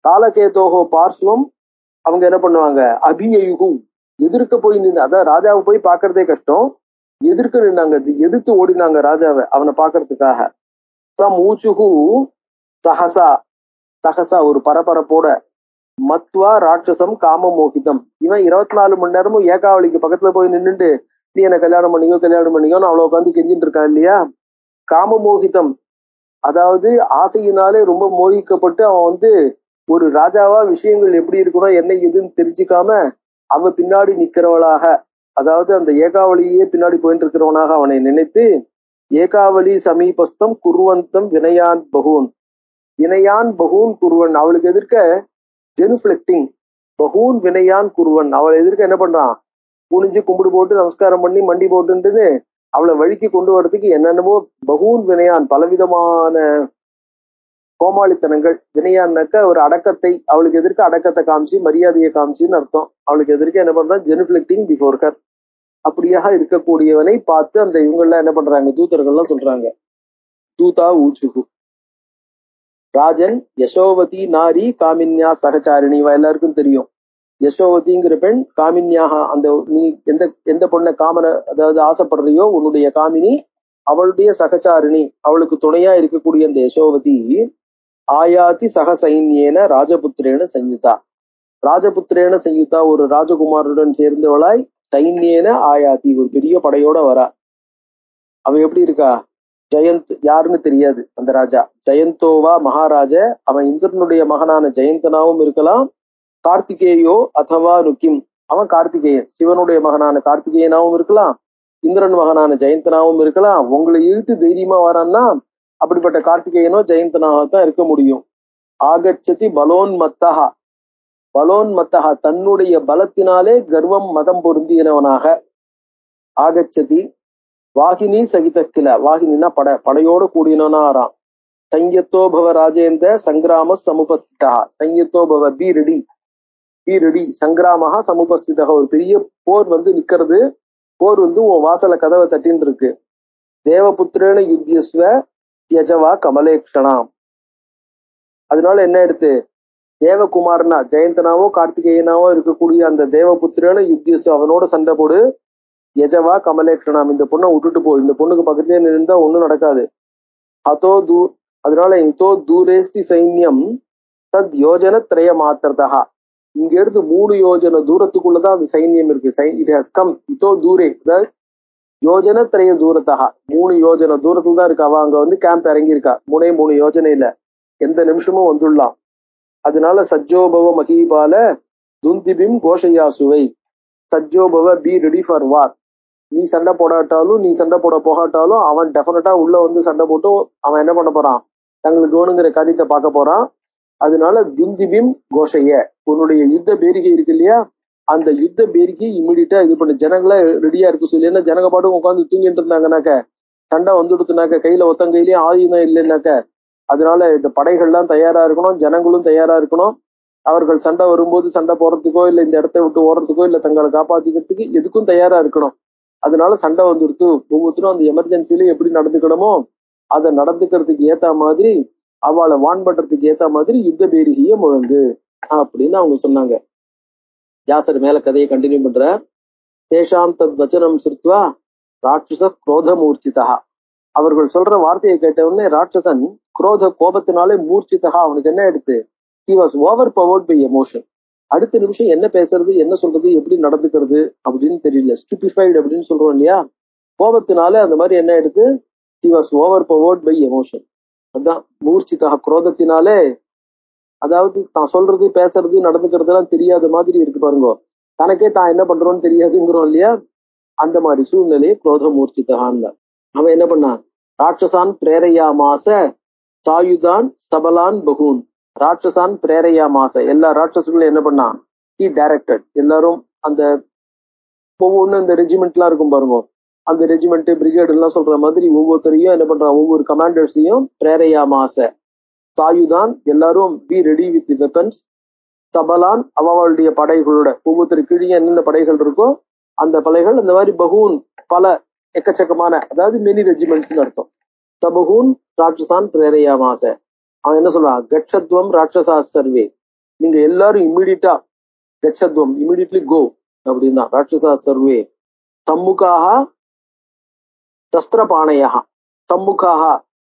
காலகேதோகோ பார்ஸ்வம் அவங்க என்ன பண்ணுவாங்க? அபியயுகு எதிர்க்க போய் நின்று, அதான் ராஜாவை போய் பாக்குறதே கஷ்டம், எதிர்க்க நின்னாங்க, எதிர்த்து ஓடினாங்க ராஜாவை அவனை பாக்குறதுக்காக. மூச்சுகு சஹசா, சஹசா ஒரு பரபரப்போட, மத்வா ராட்சசம் காம மோகிதம், இவன் 24 மணி நேரமும் ஏகாவளிக்கு பக்கத்துல போய் நின்றுட்டு நீ என்ன கல்யாணம் பண்ணிக்கோன்னு அவ்வளவு உட்காந்து கெஞ்சிட்டு இருக்கான் இல்லையா. காம மோகிதம், அதாவது ஆசையினாலே ரொம்ப மோகிக்கப்பட்டு அவன் வந்து ஒரு ராஜாவா விஷயங்கள் எப்படி இருக்கணும் என்ன எதுன்னு தெரிஞ்சுக்காம அவன் பின்னாடி நிக்கிறவளாக, அதாவது அந்த ஏகாவளியே பின்னாடி போயிட்டு இருக்கிறவனாக அவனை நினைத்து, ஏகாவளி சமீபஸ்தம் குர்வந்தம் வினயான் பகூன், வினயான் பகூன் குருவன், அவளுக்கு எதிர்க்க ஜெனுஃபிளெக்டிங் பகூன் வினயான் குருவன், அவள் எதிர்க்க என்ன பண்றான்? குனிஞ்சு கும்பிடு போட்டு நமஸ்காரம் பண்ணி மண்டி போட்டுன்னு அவளை வழிக்கு கொண்டு வர்றதுக்கு என்னென்னமோ பகூன் வினயான், பலவிதமான கோமாளித்தனங்கள். வினயான்னாக்க ஒரு அடக்கத்தை, அவளுக்கு எதிர்க்க அடக்கத்தை காமிச்சு மரியாதையை காமிச்சுன்னு அர்த்தம். அவளுக்கு எதிர்க்க என்ன பண்றா, ஜெனிஃபிளிக்டிங் பிஃபோர் ஹர். அப்படியாக இருக்கக்கூடியவனை பார்த்து அந்த இவங்கெல்லாம் என்ன பண்றாங்க, தூதர்கள்லாம் சொல்றாங்க, தூதா ஊச்சுகு ராஜன் யசோவதி நாரி காமின்யா சகச்சாரிணி. எல்லாருக்கும் தெரியும் யசோவதிங்கிற பெண் காமின்யாக, அந்த நீ எந்த எந்த பொண்ணை அதாவது ஆசைப்படுறியோ உன்னுடைய காமினி, அவளுடைய சகச்சாரிணி, அவளுக்கு துணையா இருக்கக்கூடிய அந்த யசோவதி ஆயாதி சக சைன்யேன ராஜபுத்திரேன சயுதா. ராஜபுத்திரேன சயுதா, ஒரு ராஜகுமாருடன் சேர்ந்தவளாய், சைன்யேன ஆயாதி, ஒரு பெரிய படையோட வரா. அவன் எப்படி இருக்கா, ஜெயந்த் யாருன்னு தெரியாது அந்த ராஜா. ஜெயந்தோவா மகாராஜ, அவன் இந்திரனுடைய மகனான ஜெயந்தனாவும் இருக்கலாம், கார்த்திகேயோ அதவா ருக்கிம், அவன் கார்த்திகேயன் சிவனுடைய மகனான கார்த்திகேயனாவும் இருக்கலாம், இந்திரன் மகனான ஜெயந்தனாவும் இருக்கலாம். உங்களை இழுத்து தைரியமா வரான்னா அப்படிப்பட்ட கார்த்திகேயனோ ஜெயந்தனாகத்தான் இருக்க முடியும். ஆகச்சதி பலோன்மத்தஹா, பலோன்மத்தஹா தன்னுடைய பலத்தினாலே கர்வம் மதம் பொருந்தியனவனாக. ஆகச்சதி வாகினி சகித கில, வாகினா படையோட கூடியனாராம். சங்கத்தோ பவ ராஜேந்திர சங்கிராம சமுபஸ்திதா, சங்கத்தோ பவ பி ரெடி, பி ரெடி, சங்கிராமஹா சமுபஸ்திதா, ஒரு பெரிய போர் நிக்கிறது. போர் உன் வாசல கதவை தட்டின்னு இருக்கு. தேவபுத்திரேன யுத்தியஸ்வ தியஜவா கமலேக்ஷணாம். அதனால என்ன எடுத்து, தேவகுமாரனா ஜெயந்தனாவோ கார்த்திகேயனாவோ இருக்கக்கூடிய அந்த தேவபுத்திரேன யுத்தியஸ்வ, அவனோட சண்டை போடு. யஜவா கமலேக்ஷணாம், இந்த பொண்ணை விட்டுட்டு போ, இந்த பொண்ணுக்கு பக்கத்திலே நின்றா ஒண்ணும் நடக்காது. அதனால இதோ தூரேஸ்தி சைன்யம் தத் யோஜன திரய மாத்திரதா, இங்க இருந்து 3 யோஜன தூரத்துக்குள்ளதான் அந்த சைன்யம் இருக்கு. இட் ஹஸ் கம் இதோ தூரே, அதாவது யோஜன திரய தூரத்தா, 3 யோஜன தூரத்துல தான் இருக்கா. அவ அங்க கேம்ப் இறங்கி இருக்கா. 3 யோஜனையில எந்த நிமிஷமும் வந்துடலாம். அதனால சஜ்ஜோபவ மகீபால துந்திபிம் கோஷையாசுவை, சஜ்ஜோபவ பி ரெடி ஃபார் வார். நீ சண்டை போடாட்டாலும், நீ சண்டை போட போகாட்டாலும், அவன் டெஃபினட்டா உள்ள சண்டை போட்டு அவன் என்ன பண்ண போறான், தங்களுக்கு வேணுங்கிற காரியத்தை பார்க்க போறான். அதனால துந்திபிம் கோஷைய, உன்னுடைய யுத்த பேரிகை இருக்கு இல்லையா, அந்த யுத்த பேரிக்கை இம்மிடியா இது பண்ணு. ஜனங்களை ரெடியா இருக்கு சொல்லி, ஏன்னா ஜனங்க பாட்டும் உட்காந்து தூங்கிட்டு இருந்தாங்கனாக்க, சண்டை வந்துடுத்துனாக்க, கையில ஒத்தங்கையிலயும் ஆயுதம் இல்லைன்னாக்க, அதனால இந்த படைகள்லாம் தயாரா இருக்கணும், ஜனங்களும் தயாரா இருக்கணும். அவர்கள் சண்டை வரும்போது சண்டை போறதுக்கோ இல்ல இந்த இடத்த விட்டு ஓடுறதுக்கோ இல்ல தங்களை காப்பாத்திக்கிறதுக்கு எதுக்கும் தயாரா இருக்கணும். அதனால சண்டை வந்துடுத்து, ஒவ்வொருத்தரும் அந்த எமர்ஜென்சில எப்படி நடந்துக்கணுமோ அதை நடந்துக்கிறதுக்கு ஏத்த மாதிரி, அவளை வான் பண்றதுக்கு ஏத்த மாதிரி யுத்த பேரிகைய முழங்கு அப்படின்னு அவங்க சொன்னாங்க. வியாசர் மேல கதையை கண்டினியூ பண்ற. தேஷாம் தத் வச்சனம் சிருத்வா ராட்சச குரோத மூர்ச்சிதா, அவர்கள் சொல்ற வார்த்தையை கேட்ட உடனே ராட்சசன் கோபத்தினாலே மூர்ச்சிதா, அவனுக்கு என்ன எடுத்து, he was overpowered by emotion. அடுத்த நிமிஷம் என்ன பேசுறது, என்ன சொல்றது, எப்படி நடந்துக்கிறது அப்படின்னு தெரியல. ஸ்டூபிஃபைடு அப்படின்னு சொல்றோம் இல்லையா, கோபத்தினால அந்த மாதிரி என்ன எடுத்து, he was overpowered by emotion. அதான் மூர்ச்சிதா, குரோதத்தினாலே, அதாவது தான் சொல்றது பேசுறது நடந்துக்கிறது எல்லாம் தெரியாத மாதிரி இருக்கு பாருங்க, தனக்கே தான் என்ன பண்றோம்னு தெரியாதுங்கிறோம் இல்லையா, அந்த மாதிரி சூழ்நிலையை குரோத மூர்ச்சிதான். அவன் என்ன பண்ணான், ராட்சசான் பிரேரையா மாச சாயுதான் சபலான் பகூன், ராட்சசான் பிரேரையா மாச, எல்லா ராட்சசர்களும் என்ன பண்ணான், ஹி டைரக்டட், எல்லாரும் அந்த ஒவ்வொன்றும் இந்த ரெஜிமெண்ட்லாம் இருக்கும் பாருங்க, அந்த ரெஜிமெண்ட் பிரிகேடு எல்லாம் சொல்ற மாதிரி ஒவ்வொருத்தரையும் என்ன பண்றான், ஒவ்வொரு கமாண்டர்ஸையும் பிரேரையா மாச சாயுதான், எல்லாரும் பி ரெடி வித் வெப்பன்ஸ், சபலான் அவளுடைய படைகளோட, ஒவ்வொருத்தரு கீழே என்னென்ன படைகள் இருக்கோ அந்த படைகள், அந்த மாதிரி பகூன் பல எக்கச்சக்கமான, அதாவது மெனி ரெஜிமெண்ட்ஸ் அர்த்தம். சபகூன் ராட்சசான் பிரேரையா மாச. அவன் என்ன சொல்றான், கட்சத்வம் ராட்சசா சர்வே, நீங்க எல்லாரும் இம்மிடியட்டா, கட்சத்வம் இம்மிடியட்லி கோ அப்படின்னா, ராட்சசா சர்வே சம்முகாக சஸ்திரபாணையா, சம்முகாக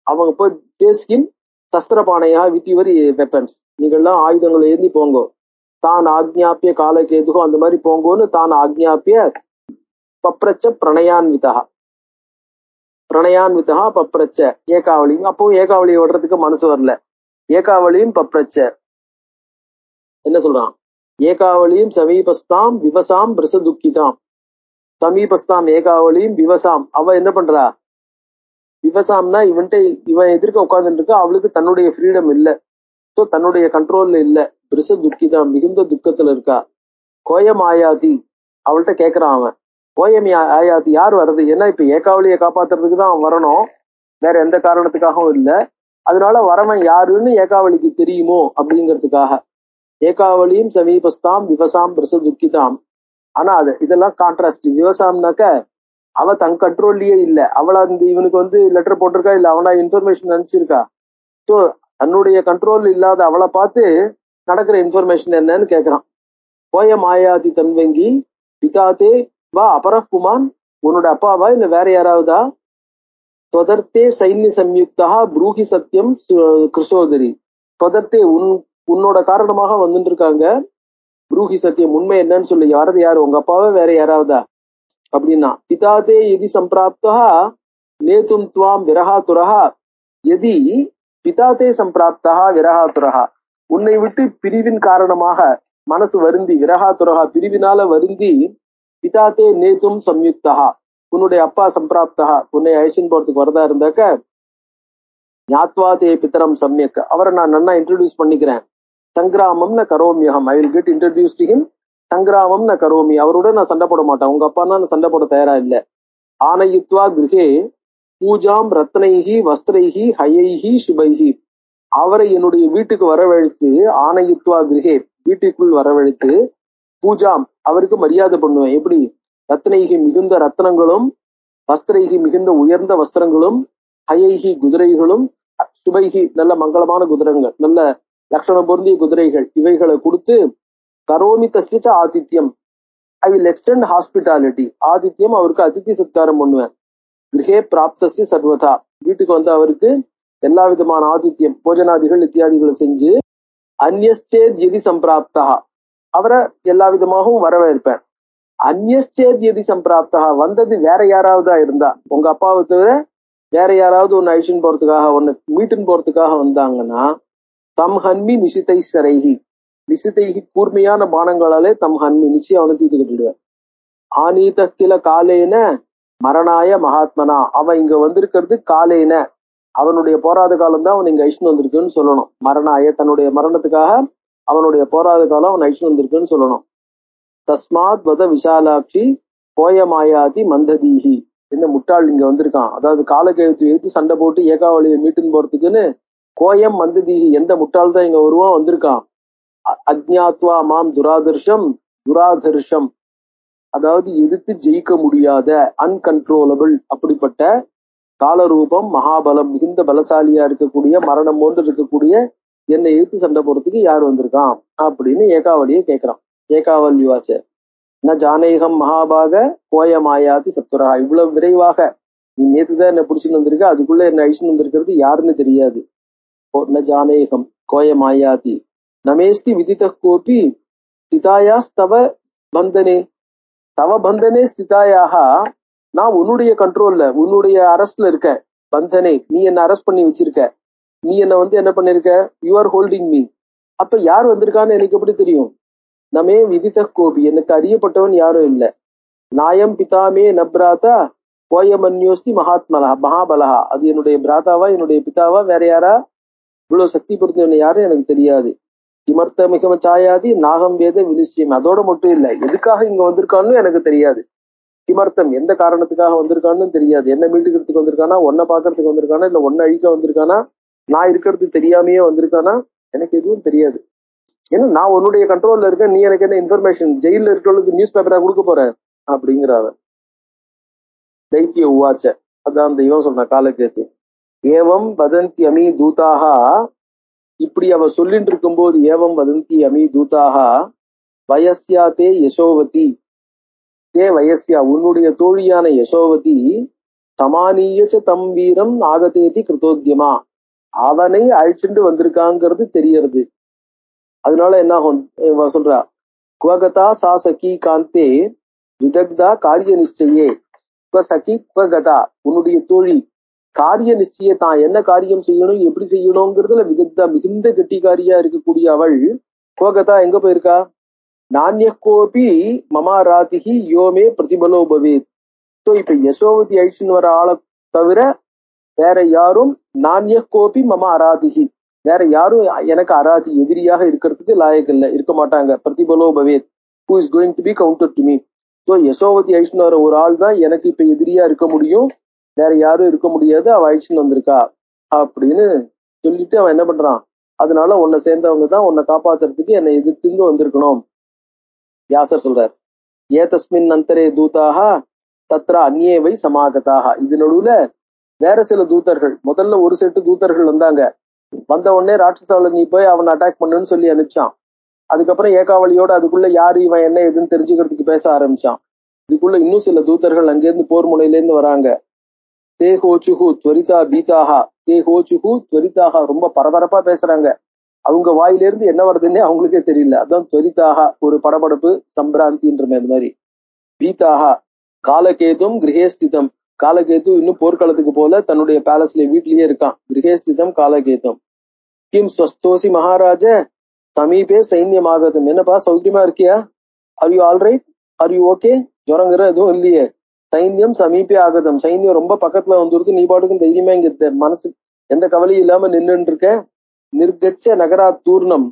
அவங்க போய் பேஸ்கின் சஸ்திரபாணையா வித் யுவர் வெப்பன்ஸ், நீங்க எல்லாம் ஆயுதங்களை ஏந்தி போங்க, தான் ஆக்ஞாப்பிய காலகேதுகோ அந்த மாதிரி போங்கோன்னு தான் ஆக்ஞாப்பிய பப்ரச்ச பிரணயான்விதா, பிரணயான்விதா பப்ரச்ச ஏகாவளியும், அப்பவும் ஏகாவளியை விடுறதுக்கு மனசு வரல, ஏகாவளியும் பப்ரச்ச என்ன சொல்றான், ஏகாவளியும் சமீபஸ்தாம் விவசாம் பிரச துக்கிதாம், சமீபஸ்தாம் ஏகாவளியும் விவசாம், அவ என்ன பண்றா, விவசாம்னா இவன் எதிர்க்க உட்கார்ந்துட்டு இருக்கா, அவளுக்கு தன்னுடைய ஃப்ரீடம் இல்ல, சோ தன்னுடைய கண்ட்ரோல்ல இல்ல, பிரச துக்கிதாம் மிகுந்த துக்கத்துல இருக்கா, கோயமாயாதி அவள்கிட்ட கேக்குறான் அவன், கோயம் ஆயாதி யார் வர்றது? ஏன்னா இப்ப ஏகாவளியை காப்பாத்துறதுக்கு தான் அவன் வரணும், வேற எந்த காரணத்துக்காகவும் இல்லை. அதனால வரவன் யாருன்னு ஏகாவளிக்கு தெரியுமோ அப்படிங்கிறதுக்காக. ஏகாவளியும் சமீபஸ்தாம் விவசாம் பிரச துக்கிதாம். ஆனா இதெல்லாம் கான்ட்ராஸ்ட். விவசாம்னாக்க அவ தன் கண்ட்ரோல்லயே இல்ல, அவளா இவனுக்கு லெட்டர் போட்டிருக்கா, இல்ல அவனா இன்ஃபர்மேஷன் அனுப்பிச்சிருக்கா. ஸோ தன்னுடைய கண்ட்ரோல் இல்லாத அவளை பார்த்து நடக்கிற இன்ஃபர்மேஷன் என்னன்னு கேட்கிறான். கோய மாயாதி தன்வங்கி பிதாதே வா அபரகுமான், உன்னோட அப்பாவா இல்ல வேற யாராவதா? தொதர்த்தே சைன்ய சம்யுக்தா ப்ரூஹி சத்தியம் கிருஷோதரி. தொதர்த்தே உன்னோட காரணமாக வந்துட்டு இருக்காங்க. ப்ரூஹி சத்தியம், உண்மை என்னன்னு சொல்லி. யாரது யாரு? உங்க அப்பாவா வேற யாராவதா அப்படின்னா. பிதாதே எதி சம்பிராப்தா நேதும் துவாம் விரஹாதுரஹா எதி பிதாதே சம்பிராப்தா விரஹாதுரஹா. உன்னை விட்டு பிரிவின் காரணமாக மனசு வருந்தி, விரஹாதுரஹா பிரிவினால வருந்தி, பிதாதே நேதும் சம்யுக்தா உன்னுடைய அப்பா சம்பிராப்தா உன்னை அழிச்சின் போறதுக்கு வரதா இருந்தாக்க, ஞாத்வா தே பித்தரம் சம்யக், அவரை நான் நன்னா இன்ட்ரோடியூஸ் பண்ணிக்கிறேன். சங்கிராமம் ந கரோமியகம், I will get introduce to him. சங்கிராமம் ந கரோமி, அவரோட நான் சண்டை போட மாட்டேன். உங்க அப்பான்னா நான் சண்டை போட தயாரா இல்ல. ஆனயித்வா கிருஹே பூஜாம் ரத்னைஹி வஸ்திரைஹி ஹயைஹி சுபைஹி, அவரை என்னுடைய வீட்டுக்கு வரவழைத்து, ஆனயித்வா கிருஹே வீட்டுக்குள் வரவழைத்து, பூஜாம் அவருக்கு மரியாதை பண்ணுவேன். எப்படி? ரத்னைகி மிகுந்த ரத்னங்களும், வஸ்திரைகி மிகுந்த உயர்ந்த வஸ்திரங்களும், ஹயைகி குதிரைகளும், சுபைகி நல்ல மங்களமான குதிரைகள், நல்ல லட்சணம் பொருந்திய குதிரைகள், இவைகளை கொடுத்து, கரோமி தஸ்ய ஆதித்யம், ஐ வில் எக்ஸ்டெண்ட் ஹாஸ்பிட்டாலிட்டி, ஆதித்யம் அவருக்கு அதித்தி சத்காரம் பண்ணுவேன். கிரகே பிராப்தஸ்ய சர்வதா, வீட்டுக்கு அவருக்கு எல்லா விதமான ஆதித்யம் போஜனாதிகள் இத்தியாதிகளை செஞ்சு, அந்யஸ்சேத் எதி சம்பிராப்தா அவரை எல்லா விதமாகவும் வரவேற்பேன். அந்யஸ்சேத் எதி சம்பிராப்தா வந்தது வேற யாராவதா இருந்தா, உங்க அப்பாவை தவிர வேற யாராவது ஒன்னு அழிச்சுன்னு போறதுக்காக, ஒன்னு மீட்டுன்னு போறதுக்காக வந்தாங்கன்னா, தம் ஹன்மி நிசிதை சரைஹி, நிசிதைகி கூர்மையான பானங்களாலே தம் ஹன்மி நிச்சயம் அவனை தீர்த்து கட்டிடுவேன். ஆனீத கில காலேன மரணாய மகாத்மனா, அவன் இங்க வந்திருக்கிறது காலேன, அவனுடைய போராத காலம் தான் அவன் இங்க ஐஷ்ணு வந்திருக்குன்னு சொல்லணும். மரணாய தன்னுடைய மரணத்துக்காக அவனுடைய போராத காலம் அவன் ஐஷ்ணு வந்திருக்குன்னு சொல்லணும். தஸ்மாத் வத விஷாலாட்சி கோயமாயாதி மந்ததீஹி, என்ன முட்டாள் இங்க வந்திருக்கான், அதாவது காலக்கெழுத்து எழுத்து சண்டை போட்டு ஏகாவளியை மீட்டுன்னு போறதுக்குன்னு கோயம் மந்ததீஹி, எந்த முட்டாள் தான் இங்க வருவான் வந்திருக்கான். அஜ்ஞாத்வா மாம் துராதர்ஷம், துராதர்ஷம் அதாவது எதிர்த்து ஜெயிக்க முடியாத, அன்கன்ட்ரோலபிள், அப்படிப்பட்ட காலரூபம் மகாபலம் மிகுந்த பலசாலியா இருக்கக்கூடிய, மரணம் போன்று இருக்கக்கூடிய என்னை எதிர்த்து சண்டை போறதுக்கு யார் வந்திருக்கான் அப்படின்னு ஏகாவளியை கேட்கிறான். ஏகாவல்யுவாச்ச ந ஜானேகம் மகாபாக கோயமாயாதி சத்துரா, இவ்வளவு விரைவாக நீ நேத்துதான் என்ன பிடிச்சுன்னு வந்திருக்க, அதுக்குள்ள என்ன அழிச்சுன்னு வந்திருக்கிறது யாருன்னு தெரியாது. ந ஜானேகம் கோயமாயாதி நமேஸ்தி விதித கோபி ஸ்திதாயா ஸ்தவ பந்தனே, தவ பந்தனே ஸ்திதாயாக, நான் உன்னுடைய கண்ட்ரோல்ல உன்னுடைய அரஸ்ட்ல இருக்க. பந்தனே நீ என்ன அரெஸ்ட் பண்ணி வச்சிருக்க, நீ என்ன என்ன பண்ணிருக்க, யூ ஆர் ஹோல்டிங் மீ. அப்ப யார் வந்திருக்கான்னு எனக்கு எப்படி தெரியும்? நமே விதித கோபி, எனக்கு அறியப்பட்டவன் யாரும் இல்லை. நாயம் பிதாமே நப்ராதா கோயமன்யோஸ்தி மகாத்மலா மகாபலஹா, அது என்னுடைய பிராதாவா என்னுடைய பிதாவா வேற யாரா, இவ்வளவு சக்தி பொறுத்தவன் யாரும் எனக்கு தெரியாது. கிமர்த்த மிக சாயாதி நாகம் வேத விலிஷ்யம், அதோட மட்டும் இல்லை, எதுக்காக இங்க வந்திருக்கான்னு எனக்கு தெரியாது. கிமர்த்தம் எந்த காரணத்துக்காக வந்திருக்கான்னு தெரியாது. என்ன மீட்டுக்கிறதுக்கு வந்திருக்கானா, ஒன்ன பாக்குறதுக்கு வந்திருக்கானா, இல்ல ஒன்ன அழிக்க வந்திருக்கானா, நான் இருக்கிறது தெரியாமையே வந்திருக்கானா, எனக்கு எதுவும் தெரியாது. ஏன்னா நான் உன்னுடைய கண்ட்ரோல்ல இருக்கேன், நீ எனக்கு என்ன இன்ஃபர்மேஷன், ஜெயில இருக்கிறவங்களுக்கு நியூஸ் பேப்பரா கொடுக்க போற அப்படிங்கிறாவ. தைத்திய உவாச்ச, அதான் தெய்வம் சொன்ன காலக்கேத்து. ஏவம் வதந்தி அமி தூதாக, இப்படி அவ சொல்லிட்டு இருக்கும் போது, ஏவம் வதந்தி அமி தூதாக வயஸ்யா தே யசோவதி, தே வயஸ்யா உன்னுடைய தோழியான யசோவதி, சமானியச்ச தம் வீரம் ஆகதேதி கிருதோத்தியமா, அவனை அழிச்சுட்டு வந்திருக்காங்கிறது தெரியறது. அதனால என்ன ஆகும் சொல்றா, குவகதா சா சகி காந்தே விதக்தா காரிய நிச்சயே, சகி குவகதா உன்னுடைய தோழி காரிய நிச்சய, தான் என்ன காரியம் செய்யணும் எப்படி செய்யணுங்கிறதுல விதக்தா மிகுந்த கெட்டிக்காரியா இருக்கக்கூடிய அவள் குவகதா எங்க போயிருக்கா, நானிய கோபி மமாராதிகி யோமே பிரதிபலோ பவேத். ஸோ இப்ப யசோவதி அழிச்சுன்னு வர ஆளை தவிர வேற யாரும் நானிய கோபி மம அராதிகி, வேற யாரும் எனக்கு அராதி எதிரியாக இருக்கிறதுக்கு லாயக்கில்லை, இருக்க மாட்டாங்க. பிரதிபலோ பவேத், who is going to be counter to me. So யசோவதி அழிச்சுன்னு வர ஒரு ஆள் தான் எனக்கு இப்ப எதிரியா இருக்க முடியும், வேற யாரும் இருக்க முடியாது, அவ அழிச்சுன்னு வந்திருக்கா அப்படின்னு சொல்லிட்டு அவன் என்ன பண்றான், அதனால உன்னை சேர்ந்தவங்க தான் உன்னை காப்பாத்துறதுக்கு என்னை எதிர்த்து வந்திருக்கணும். வியாசர் சொல்றார், ஏதஸ்மின் அந்தரே தூதாக தத்ரா அந்நியவை சமாகதாக. இது நடுவுல வேற சில தூதர்கள், முதல்ல ஒரு செட்டு தூதர்கள் வந்தாங்க. வந்த உடனே ராட்சசால நீ போய் அவனை அட்டாக் பண்ணுன்னு சொல்லி அனுப்பிச்சான். அதுக்கப்புறம் ஏகாவளியோட அதுக்குள்ள யாரு இவன் என்ன எதுன்னு தெரிஞ்சுக்கிறதுக்கு பேச ஆரம்பிச்சான். இதுக்குள்ள இன்னும் சில தூதர்கள் அங்கிருந்து போர் முனையில இருந்து வராங்க. தே ஹோச்சுஹு துவரிதா பீதாகா, தே ஹோச்சுஹு துவரிதாக, ரொம்ப பரபரப்பா பேசுறாங்க. அவங்க வாயிலிருந்து என்ன வருதுன்னே அவங்களுக்கே தெரியல. அதான் துவரிதாக, ஒரு படபடப்பு, சம்பிராந்தின்ற மாதிரி. பீதாகா காலகேதும் கிரகேஸ்திதம், காலகேது இன்னும் போர்க்களத்துக்கு போல தன்னுடைய பேலஸ்ல வீட்லயே இருக்கான். கிரகேஸ்திதம் காலகேதும். கிம் ஸ்வஸ்தோசி மகாராஜ சமீபே சைன்யமாகதும், என்னப்பா சௌக்கியமா இருக்கியா, are you alright, are you okay, ஜுரங்கிற எதுவும் இல்லையே. சைன்யம் சமீபே ஆகதம், சைன்யம் ரொம்ப பக்கத்துல வந்துருது, நீ பாட்டுக்கும் தைரியமா இங்க மனசு எந்த கவலையும் இல்லாம நின்றுட்டு இருக்க. நிர்கச்ச நகராத் தூர்ணம்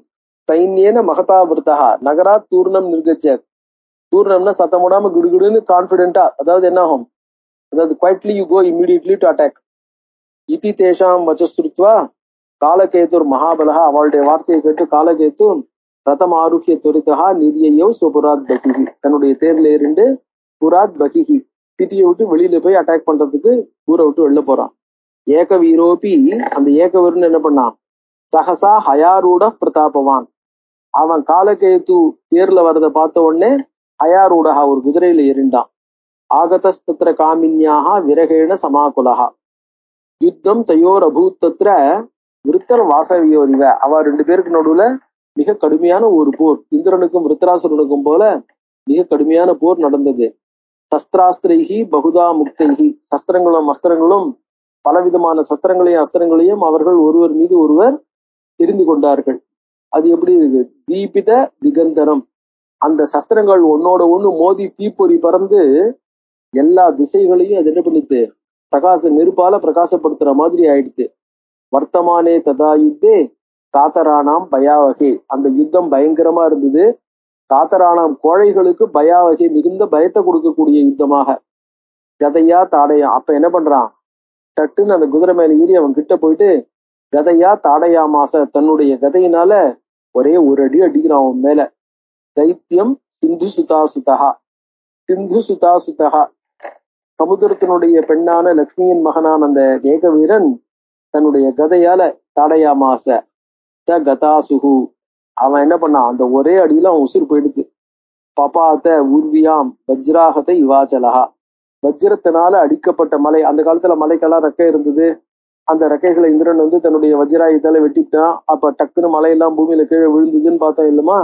சைன்யேன மகதாவிருத்தா, நகராத் தூர்ணம் நிர்கச்ச, தூர்ணம்னா சத்தம் போடாம குடுகுடுன்னு கான்பிடென்டா, அதாவது என்ன ஆகும், அதாவது quietly you go immediately to attack. இதி தேஷாம் வச்சஸ்ருத்வா காலகேதுர் மகாபலஹா, அவளுடைய வார்த்தையை கேட்டு காலகேது ரதம் ஆருக்கிய துரிதா நிரியோ சுபுராத் பகிஹி, தன்னுடைய தேர்ல இருந்து புராத் பகிஹி, சிட்டியை விட்டு வெளியில போய் அட்டாக் பண்றதுக்கு ஊரை விட்டு வெளில போறான். ஏக வீரோபி, அந்த ஏகவீரன் என்ன பண்ணான், சகசா ஹயாரூட பிரதாபவான், அவன் காலகேது தேர்ல வரத பார்த்த உடனே ஹயாரூடஹா, ஒரு குதிரையில ஏறிண்டான். ஆகதஸ்தத்ர காமின்யாக விரகேண சமாகுலஹா, யுத்தம் தயோர் அபூத்தத்ர விருத்தர் வாசவியோரிவ, அவ ரெண்டு பேருக்கு நடுவுல மிக கடுமையான ஒரு போர், இந்திரனுக்கும் விருத்தராசுரனுக்கும் போல மிக கடுமையான போர் நடந்தது. சஸ்திராஸ்திரைகி பகுதா முக்தைகி, சஸ்திரங்களும் அஸ்திரங்களும், பலவிதமான சஸ்திரங்களையும் அஸ்திரங்களையும் அவர்கள் ஒருவர் மீது ஒருவர் எரிந்து கொண்டார்கள். அது எப்படி இருக்கு, தீபித திகந்தரம், அந்த சஸ்திரங்கள் ஒன்னோட ஒண்ணு மோதி தீப்பொறி பறந்து எல்லா திசைகளையும் அது என்ன பண்ணிட்டு நெருப்பால பிரகாசப்படுத்துற மாதிரி ஆயிடுச்சு. வர்த்தமானே ததா யுத்தே காத்தரானாம் பயாவகே, அந்த யுத்தம் பயங்கரமா இருந்தது. காத்தரானாம் கோழைகளுக்கு பயாவகே, மிகுந்த பயத்தை கொடுக்கக்கூடிய யுத்தமாக. கதையா தாடையா, அப்ப என்ன பண்றான், தட்டுன்னு அந்த குதிரை மேல ஏறி அவன் கிட்ட போயிட்டு கதையா தாடையா மாச, தன்னுடைய கதையினால ஒரே ஒரு அடி அடிக்கிறான் அவன் மேல. தைத்தியம் சிந்து சுதாசுதா, சிந்து சுதாசுதா, சமுத்திரத்தினுடைய பெண்ணான லக்ஷ்மியின் மகனான அந்த ஏக வீரன் தன்னுடைய கதையால தாடையா மாச ச கதாசுகு, அவன் என்ன பண்ணான், அந்த ஒரே அடியில அவன் உசுர் போயிடுது. பபாத்த ஊர்வியாம் வஜ்ராகத்தை இவாச்சலகா, வஜ்ரத்தினால அடிக்கப்பட்ட மலை, அந்த காலத்துல மலைக்கெல்லாம் ரெக்கை இருந்தது. அந்த ரெக்கைகளை இந்திரன் தன்னுடைய வஜ்ராயுத்தால வெட்டிட்டான். அப்ப டக்குன்னு மலையெல்லாம் பூமியில கீழே விழுந்ததுன்னு பார்த்தா இல்லமா,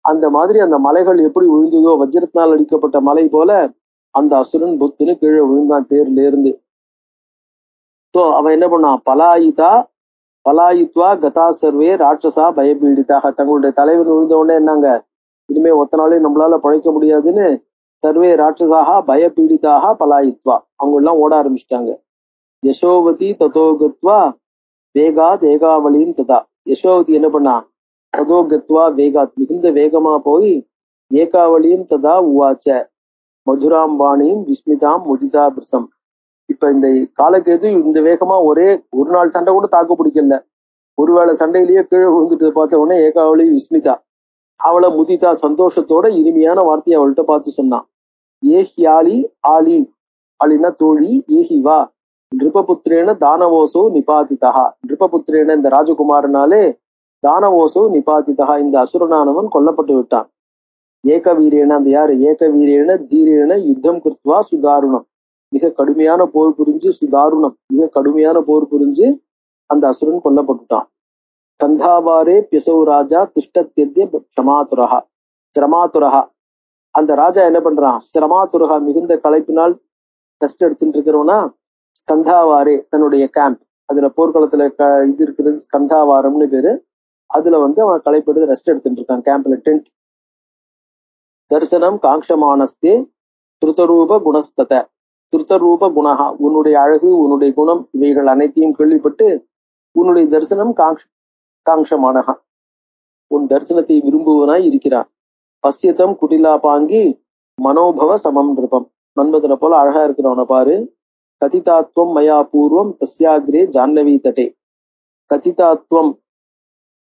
அந்த மாதிரி அந்த மலைகள் எப்படி விழுந்ததோ, வஜ்ரத்தினால் அடிக்கப்பட்ட மலை போல அந்த அசுரன் புத்துன்னு கீழே விழுந்தான் தேர்ல இருந்து. சோ அவன் என்ன பண்ணான், பலாயுத்வா கதா சர்வே ராட்சசா பயபீடிதாக, தங்களுடைய தலைவன் விழுந்த உடனே என்னங்க, இனிமே ஒத்த நாளே நம்மளால பழைக்க முடியாதுன்னு சர்வே ராட்சசாக பயபீடிதாக பலாயுத்வா, அவங்க எல்லாம் ஓட ஆரம்பிச்சிட்டாங்க. யசோவதி ததோகத்வா வேகாத் ஏகாவளியும் ததா, யசோவதி என்ன பண்ணா, ததோகத்வா வேகாத், மிகுந்த வேகமா போய் ஏகாவளியும் ததா உவாச்ச மதுராம் வாணியும் விஸ்மிதாம் முதிதா பிரசம். இப்ப இந்த காலக்கேது இந்த வேகமா ஒரே ஒரு நாள் சண்டை கூட தாக்கு பிடிக்கல, ஒருவேளை சண்டையிலேயே கீழே விழுந்துட்டு பார்த்த உடனே ஏகாவளி விஸ்மிதா, அவளை முதிதா சந்தோஷத்தோட இனிமையான வார்த்தையை அவள்கிட்ட பார்த்து சொன்னான். ஏஹ்யாலி ஆலி, ஆலினா தோழி, ஏஹி வா நிருபபுத்திரேன தானவோசோ நிபாதிதா, நிருபபுத்திரேன இந்த ராஜகுமாரனாலே தானவோசோ நிபாதிதா, இந்த அசுரனானவன் கொல்லப்பட்டு விட்டான். ஏக வீரேன, அந்த யாரு, ஏக வீரேன தீரேன யுத்தம் கிருத்வா சுதாருணம், மிக கடுமையான போர் புரிஞ்சு, சுதாருணம் மிக கடுமையான போர் புரிஞ்சு அந்த அசுரன் கொல்லப்பட்டுட்டான். கந்தாபாரே பியசௌ ராஜா திஷ்டத்யத்ய க்ஷமாதுரஹா, சிரமாதுரஹா, அந்த ராஜா என்ன பண்றான், சிரமாதுரஹா மிகுந்த களைப்பினால் ரெஸ்ட் எடுத்துட்டு இருக்கிறவனா, ஸ்கந்தாவாரே தன்னுடைய கேம்ப், அதுல போர்க்களத்துல இது இருக்கிறது ஸ்கந்தாவாரம்னு பேரு, அதுல அவன் களைப்பெடுத்து ரெஸ்ட் எடுத்துட்டு இருக்கான் கேம்ப்ல, டென்ட். தரிசனம் காங்ஷமானஸ்தே திருத்தரூப குணஸ்தத, திருத்தரூப குணஹா, உன்னுடைய அழகு உன்னுடைய குணம் இவைகள் அனைத்தையும் கேள்விப்பட்டு உன்னுடைய தரிசனம் காங்ஷமானஹா, உன் தரிசனத்தை விரும்புவனாய் இருக்கிறான். பசியத்தம் குட்டிலா பாங்கி மனோபவ சமம் நிருபம். மன்மதனை போல அழகா இருக்கிறவனை பாரு. கதிதாத்வம் மயா பூர்வம் தஸ்யாகிரே ஜாஹ்னவி தட்டே. கதிதாத்வம்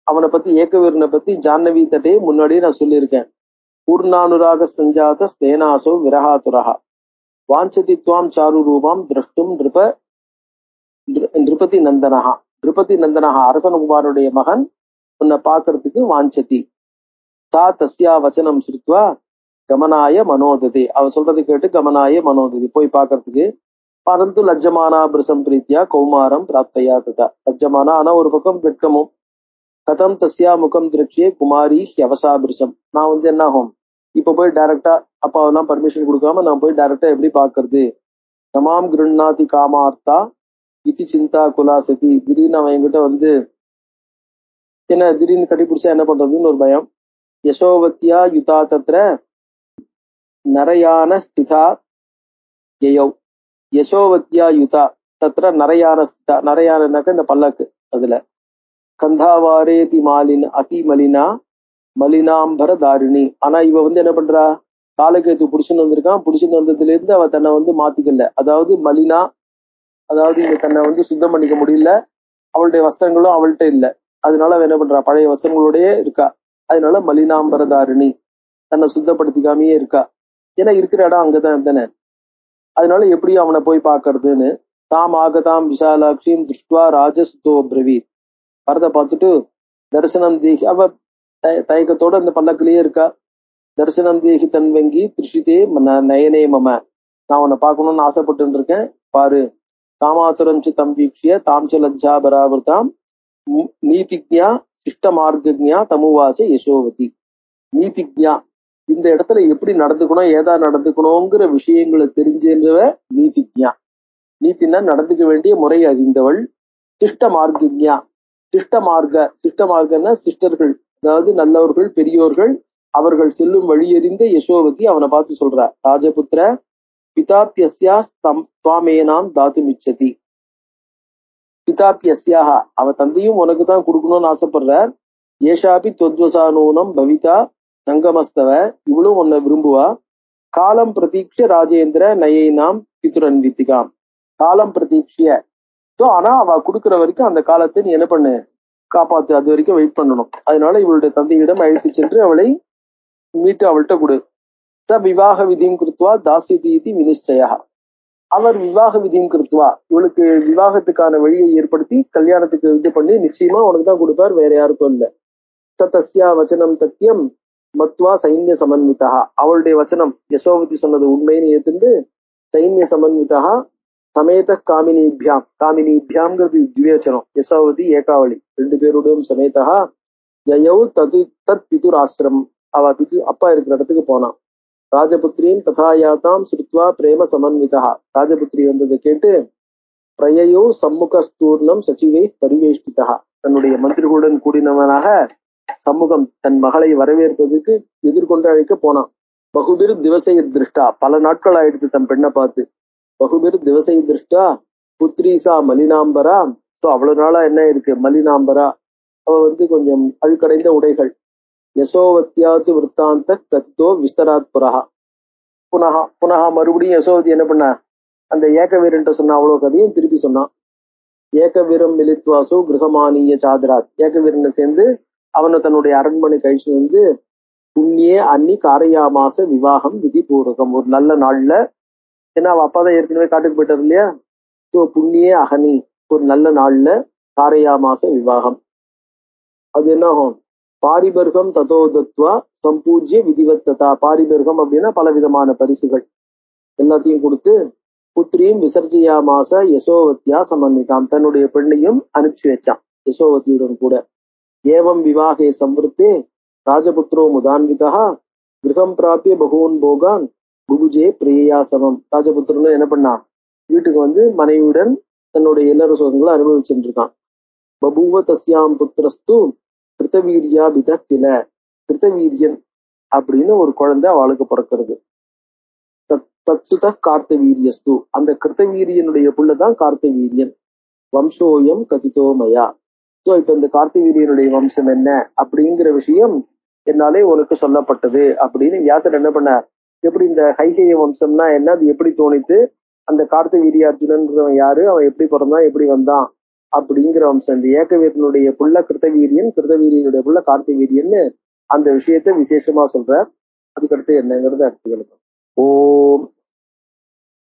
அவனை பத்தி, ஏகவீரனை பத்தி ஜாஹ்னவி தட்டே முன்னாடியே நான் சொல்லியிருக்கேன். பூர்ணானுராக சஞ்சாத ஸ்தேனாசோ விரகாதுரஹா வாஞ்சதி துவாம் சாரு ரூபாம் திரஷ்டும் நிருபதி நந்தனஹா. நிருபதி நந்தனஹா அரசகுமாரனுடைய மகன் உன்னை பாக்குறதுக்கு வாஞ்சதி. தா தஸ்யா வச்சனம் ஸ்ருத்வா கமனாய மனோததே. அவ சொல்றது கேட்டு கமனாய மனோததி போய் பாக்குறதுக்கு. பரந்து லஜ்ஜமானா பிரசம் பிரீத்தியா கௌமாரம் பிராப்தையா ததா. லஜ்ஜமானா ஆனா ஒரு பக்கம் வெட்கமும். கதம் தஸ்யா முகம் திருஷ்யே குமாரி ஹவசா பிரிசம். நான் என்ன ஆகும், இப்ப போய் டைரக்டா அப்பாவெல்லாம் பர்மிஷன் கொடுக்காம நான் போய் டைரக்டா எப்படி பாக்குறது. தமாம் கிருண்ணாதி காமார்த்தா இத்தி சிந்தா குலாசதி. திடீர்னு அவன் என்கிட்ட என்ன திடீர்னு கட்டிப்பிடிச்சா என்ன பண்றதுன்னு ஒரு பயம். யசோவத்யா யுதா தத்ர நரயான ஸ்திதா யயௌ. யசோவத்யா யுதா தத்ர நரயான ஸ்திதா. நரயானனாக்க இந்த பல்லக்கு. அதுல கந்தாவாரேதி மாலின் அதி மலினா மலினாம்பர தாரிணி. ஆனா இவ என்ன பண்றா, காலக்கேத்து புடிச்சுன்னு வந்திருக்கான். புடிச்சுன்னு வந்ததுல இருந்து அவ தன்னை மாத்திக்கல. அதாவது மலினா, அதாவது இங்க தன்னை சுத்தம் பண்ணிக்க முடியல. அவளுடைய வஸ்திரங்களும் அவள்கிட்ட இல்ல. அதனால அவ என்ன பண்றா, பழைய வஸ்திரங்களோடயே இருக்கா. அதனால மலினாம்பர தாரிணி, தன்னை சுத்தப்படுத்திக்காமையே இருக்கா. ஏன்னா இருக்கிற இடம் அங்கதான் தானே. அதனால எப்படியும் அவனை போய் பாக்குறதுன்னு. தாம் ஆகதாம் விஷாலாட்சியும் திருஷ்டுவா ராஜசுதோ பிரவீத். வரத பார்த்துட்டு தரிசனம் தேகி, அவ தயக்கத்தோட அந்த பல்லக்கிலேயே இருக்கா. தரிசனம் தேகி தன்வங்கி திருஷிதே நயனே மம. நான் உன்னை பார்க்கணும்னு ஆசைப்பட்டு இருக்கேன் பாரு. காமாத்துரஞ்சு தம் வீக்ஷிய தாம்ச லஜ்ஜா பராவிரதாம் நீதிஜ்ஞா சிஷ்ட மார்க்கஜ்ஞா தமுவாச்ச யசோவதி. நீதிஜ்ஞா, இந்த இடத்துல எப்படி நடந்துக்கணும், ஏதா நடந்துக்கணுங்கிற விஷயங்களை தெரிஞ்சவ நீதிஜ்ஞா. நீத்தினா நடந்துக்க வேண்டிய முறை அறிந்தவள். சிஷ்ட மார்க்கஜ்ஞா, சிஷ்ட மார்க்கன்னா சிஸ்டர்கள், அதாவது நல்லவர்கள், பெரியோர்கள், அவர்கள் செல்லும் வழியறிந்த யசோவதி அவனை பார்த்து சொல்றா. ராஜபுத்திர பிதாபியஸ்யா துவாமேனாம் தாத்து மிச்சதி. பிதாபியஸ்யாக, அவ தந்தையும் உனக்கு தான் கொடுக்கணும்னு ஆசைப்படுறார். ஏஷாபி தொத்வசானூனம் பவிதா சங்கமஸ்தவ, இவளும் உன்னை விரும்புவா. காலம் பிரதீட்ச ராஜேந்திர நயைனாம் பிதுரன்வித்திகாம். காலம் பிரதீட்சிய, ஆனா அவ கொடுக்குற வரைக்கும் அந்த காலத்தை நீ என்ன பண்ணு, காப்பாத்து. அது வரைக்கும் வெயிட் பண்ணணும். அதனால இவளுடைய தந்தையிடம் அழைத்து சென்று அவளை மீட்டு அவள்கிட்ட கொடு. ச விவாக விதியும் கிருத்வா தாசியதி வினிஷ்டயா. அவர் விவாக விதியும் கிருத்வா, இவளுக்கு விவாகத்துக்கான வழியை ஏற்படுத்தி கல்யாணத்துக்கு இது பண்ணி நிச்சயமா உனக்கு தான் கொடுப்பார், வேற யாருக்கும் இல்ல. தஸ்யா வச்சனம் தத்தியம் மத்வா சைன்ய சமன்விதா. அவளுடைய வச்சனம் யசோவதி சொன்னது உண்மைன்னு ஏத்துண்டு சைன்ய சமன்விதா சமேத காமினிபியாம். காமினிபியாம்ங்கிறது திவ்யவச்சனம். யசோவதி ஏகாவளி ரெண்டு பேருடையும் சமேதா ஜயௌ தத் பிதுர் ஆசிரம். அவ அப்பா இருக்கிற இடத்துக்கு போனான். ராஜபுத்திரியும் ததாயாத்தாம் ஸ்ருத்வா பிரேம சமன்விதா. ராஜபுத்திரி வந்ததை கேட்டு பிரயயோ சம்முகஸ்தூர்ணம் சச்சிவை பரிவேஷ்டிதா. தன்னுடைய மந்திரிகளுடன் கூடினவனாக சமூகம் தன் மகளை வரவேற்பதற்கு எதிர்கொண்டு அழைக்க போனான். பகுபிர் திவசை திருஷ்டா, பல நாட்கள் ஆயிடுத்து தன் பெண்ணை பார்த்து. பகுபிர் திவசை திருஷ்டா புத்ரீசா மலினாம்பரா. அவ்வளவு நாளா என்ன இருக்கு, மலினாம்பரா, அவ கொஞ்சம் அழுக்கடைந்த உடைகள். யசோவத்யாது விற்த்தாந்த கத்திதோ விஸ்தராத் புரஹா. புனகா மறுபடியும் யசோவதி என்ன பண்ண, அந்த ஏகவீரன்ட்ட சொன்ன அவ்வளவு கதையும் திருப்பி சொன்னான். ஏகவீரம் மிலித்வாசு கிரகமானிய சாதராத். ஏகவீரனை சேர்ந்து அவனை தன்னுடைய அரண்மனை கழிச்சு புண்ணியே அன்னி காரையாமாச விவாகம் விதி பூர்வகம். ஒரு நல்ல நாள்ல, ஏன்னா அவ அப்பாதான் ஏற்கனவே காட்டுக்கு போயிட்டார் இல்லையா. புண்ணியே அகனி, ஒரு நல்ல நாள்ல காரையாமாச விவாகம். அது என்ன ஆகும், பாரிபர்கம் ததோதத்வா சம்பூஜ்ய விதிவத்ததா. பாரிபர்கம் அப்படின்னா பல விதமான பரிசுகள் எல்லாத்தையும் கொடுத்து புத்திரியும் விசர்ஜியாமாச யசோவத்யா சமன்விதாம். தன்னுடைய பெண்ணையும் அனுப்பிச்சு வச்சான் யசோவதியுடன் கூட. ஏவம் விவாகே சம்வருத்தே ராஜபுத்திரோ முதான்விதா கிரகம் பிராபிய பகூன் போகான் புகுஜே பிரியா சமம். ராஜபுத்திரனும் என்ன பண்ணான், வீட்டுக்கு மனைவியுடன் தன்னுடைய இல்லற சுகங்களை அனுபவிச்சுட்டு இருக்கான். பபூவ தஸ்யாம் புத்திரஸ்து கிருத்தவீரியா பித கில. கிருத்தவீரியன் அப்படின்னு ஒரு குழந்தை அவளுக்கு பிறக்கிறது. தத்சுத கார்த்தவீரியஸ்து, அந்த கிருத்தவீரியனுடைய புள்ளதான் கார்த்தவீரியன். வம்சோயம் கதிதோமயா. இப்ப இந்த கார்த்தவீரியனுடைய வம்சம் என்ன அப்படிங்கிற விஷயம் என்னாலே உனக்கு சொல்லப்பட்டது அப்படின்னு வியாசர் என்ன பண்ணார், எப்படி இந்த கைகேய வம்சம்னா என்ன, அது எப்படி தோணித்து, அந்த கார்த்தவீரியார்ஜுனன் யாரு, அவன் எப்படி பிறந்தான், எப்படி வந்தான் அப்படிங்கிற வம்சம். இந்த ஏகவீரனுடைய புள்ள கிருத்தவீரியன், கிருத்தவீரியனுடைய புள்ள கார்த்தவீரியன்னு அந்த விஷயத்த விசேஷமா சொல்ற. அதுக்கடுத்து என்னங்கிறது அடுத்து